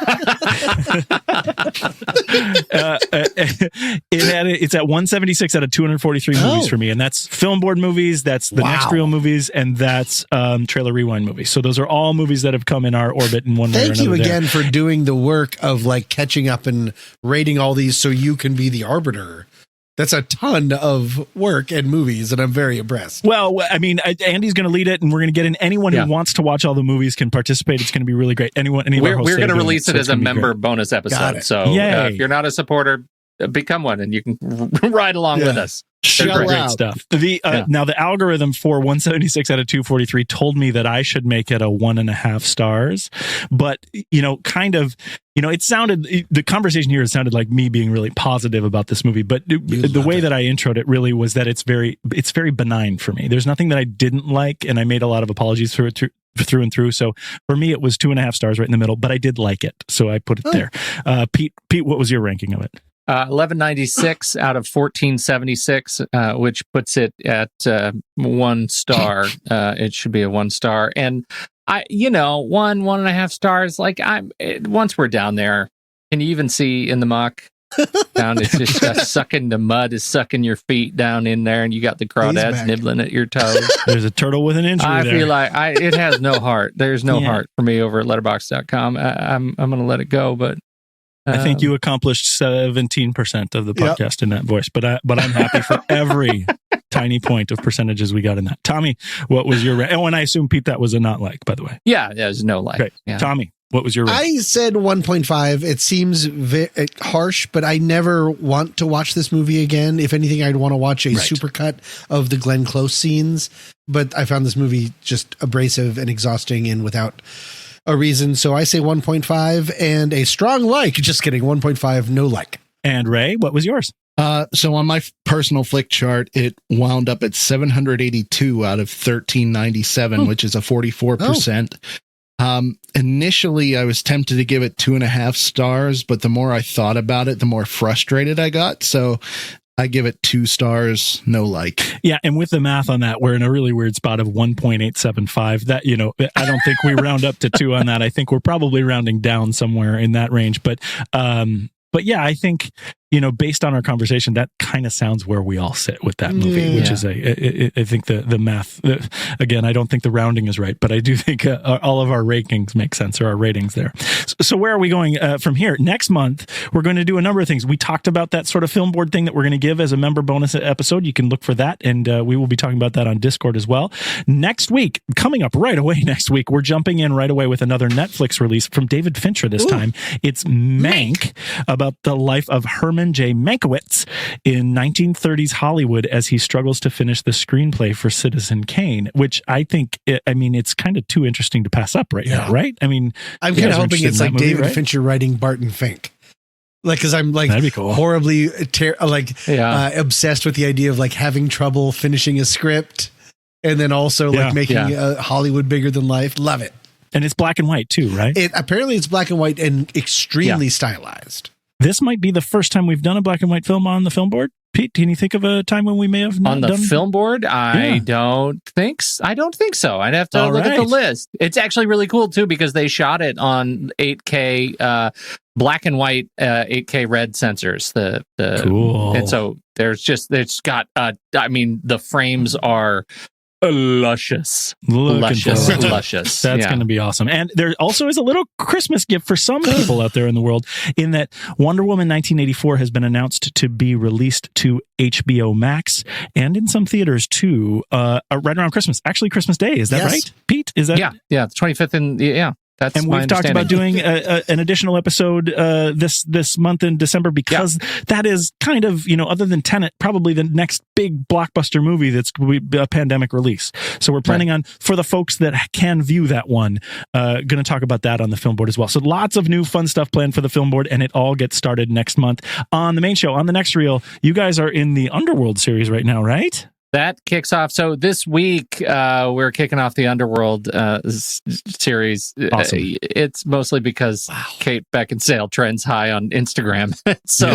It's at 176 out of 243 movies for me, and that's film board movies, that's the next reel movies, and that's Trailer Rewind movies. So those are all movies that have come in our orbit in one way or another. Thank you again for doing the work of like catching up and rating all these so you can be the arbiter. That's a ton of work and movies, and I'm very impressed. Well, I mean, Andy's going to lead it, and we're going to get in. Anyone who wants to watch all the movies can participate. It's going to be really great. We're going to release it as a member bonus episode. So if you're not a supporter, become one, and you can ride along with us. Great stuff. Now, the algorithm for 176 out of 243 told me that I should make it a 1.5 stars, but it sounded, the conversation here sounded like me being really positive about this movie, but the way that I introed it really was that it's very benign for me. There's nothing that I didn't like, and I made a lot of apologies for it through and through. So for me, it was 2.5 stars right in the middle, but I did like it, so I put it there. Pete, what was your ranking of it? 1196 out of 1476, which puts it at 1 star. It should be a 1 star. And 1.5 stars. Like once we're down there, can you even see in the muck down? It's just sucking the mud is sucking your feet down in there, and you got the crawdads nibbling at your toes. There's a turtle with an injury. I feel like it has no heart. There's no heart for me over at letterboxd.com. I'm going to let it go, but. I think you accomplished 17% of the podcast in that voice, but I'm happy for every tiny point of percentages we got in that. Tommy, what was your rank? Oh, and I assume, Pete, that was a not like, by the way. Yeah, there's no like. Great. Yeah. Tommy, what was your rank? I said 1.5. It seems harsh, but I never want to watch this movie again. If anything, I'd want to watch a supercut of the Glenn Close scenes, but I found this movie just abrasive and exhausting and without a reason. So I say 1.5 and a strong like. Just kidding. 1.5, no like. And Ray, what was yours? So on my personal flick chart, it wound up at 782 out of 1397, which is a 44%. Initially, I was tempted to give it 2.5 stars, but the more I thought about it, the more frustrated I got. So I give it 2 stars, no like. Yeah, and with the math on that, we're in a really weird spot of 1.875. That, I don't think we round up to 2 on that. I think we're probably rounding down somewhere in that range. But yeah, I think, based on our conversation, that kind of sounds where we all sit with that movie, which is I think the math, again, I don't think the rounding is right, but I do think all of our rankings make sense, or our ratings there. So where are we going from here? Next month, we're going to do a number of things. We talked about that sort of film board thing that we're going to give as a member bonus episode. You can look for that, and we will be talking about that on Discord as well. Next week, coming up right away next week, we're jumping in right away with another Netflix release from David Fincher this time. It's Mank, about the life of Herman J. Mankiewicz in 1930s Hollywood as he struggles to finish the screenplay for Citizen Kane, which I think, it's kind of too interesting to pass up right now, right? I mean, I'm kind of hoping it's like movie, David Fincher writing Barton Fink. Like, because I'm like cool. horribly obsessed with the idea of like having trouble finishing a script, and then also making Hollywood bigger than life. Love it. And it's black and white too, right? Apparently it's black and white and extremely stylized. This might be the first time we've done a black and white film on the film board. Pete, can you think of a time when we may have not done film board? I don't think so. I'd have to look at the list. It's actually really cool too, because they shot it on 8K black and white 8K red sensors. Cool. And so it's got the frames are luscious. That's going to be awesome. And there also is a little Christmas gift for some people out there in the world, in that Wonder Woman 1984 has been announced to be released to HBO Max and in some theaters too, right around Christmas. Actually, Christmas Day. is that right, Pete? Is that the 25th That's and we've talked about doing an additional episode this month in December, because that is kind of, other than Tenet, probably the next big blockbuster movie that's a pandemic release. So we're planning on, for the folks that can view that one, going to talk about that on the film board as well. So lots of new fun stuff planned for the film board, and it all gets started next month on the main show. On the next reel, you guys are in the Underworld series right now, right? That kicks off. So this week, we're kicking off the Underworld series. Awesome. It's mostly because Kate Beckinsale trends high on Instagram. So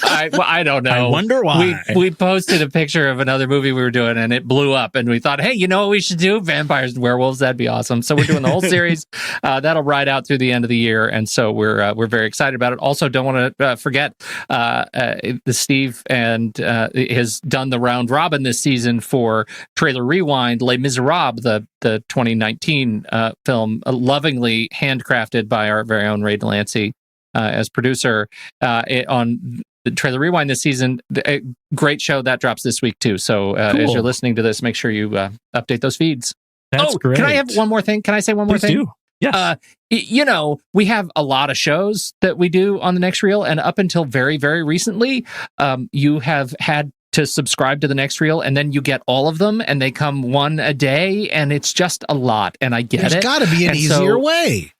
I don't know. I wonder why. We posted a picture of another movie we were doing, and it blew up. And we thought, hey, you know what we should do? Vampires and werewolves. That'd be awesome. So we're doing the whole series. That'll ride out through the end of the year. And so we're very excited about it. Also, don't want to forget the Steve and has done the round robin this season season for Trailer Rewind, Les Miserables, the 2019 film, lovingly handcrafted by our very own Ray Delancey as producer on the Trailer Rewind this season. A great show that drops this week too. So as you're listening to this, make sure you update those feeds. That's great. Can I have one more thing? Can I say one more thing? Do. Yes. We have a lot of shows that we do on the Next Reel, and up until very, very recently, you have had to subscribe to the Next Reel, and then you get all of them, and they come one a day, and it's just a lot. And I get it. There's got to be an easier way.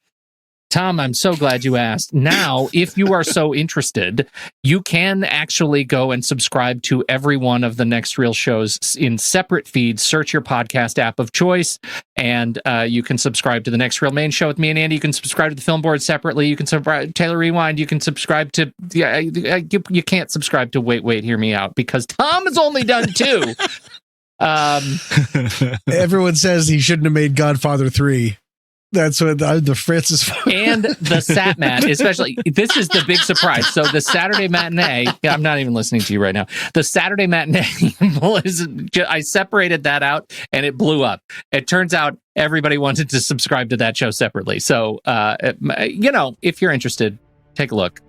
Tom, I'm so glad you asked. Now, if you are so interested, you can actually go and subscribe to every one of the Next Reel shows in separate feeds. Search your podcast app of choice, and you can subscribe to the Next Reel main show with me and Andy. You can subscribe to the Film Board separately. You can subscribe to Taylor Rewind. You can subscribe to... you can't subscribe to Wait, Hear Me Out, because Tom has only done 2. Everyone says he shouldn't have made Godfather 3. That's what the Francis and the Satmat, especially. This is the big surprise. So the Saturday matinee. I'm not even listening to you right now. The Saturday matinee I separated that out, and it blew up. It turns out everybody wanted to subscribe to that show separately. So, if you're interested, take a look.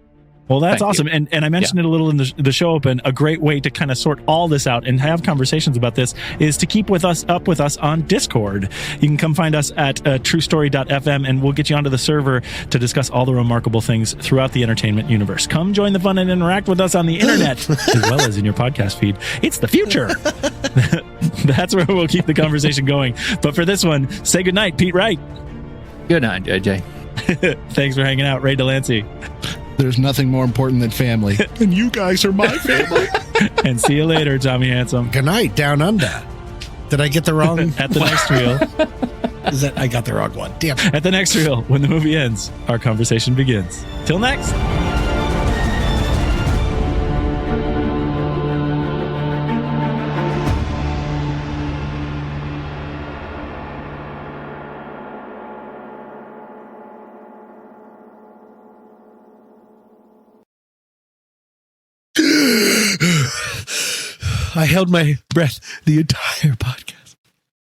Well, that's awesome. And I mentioned it a little in the show open. A great way to kind of sort all this out and have conversations about this is to keep up with us on Discord. You can come find us at truestory.fm, and we'll get you onto the server to discuss all the remarkable things throughout the entertainment universe. Come join the fun and interact with us on the internet as well as in your podcast feed. It's the future. That's where we'll keep the conversation going. But for this one, say goodnight, Pete Wright. Good night, JJ. Thanks for hanging out, Ray Delancey. There's nothing more important than family. And you guys are my family. And see you later, Tommy Handsome. Good night, Down Under. Did I get the wrong? At the Next Reel. I got the wrong one. Damn. At the Next Reel, when the movie ends, our conversation begins. Till next. I held my breath the entire podcast.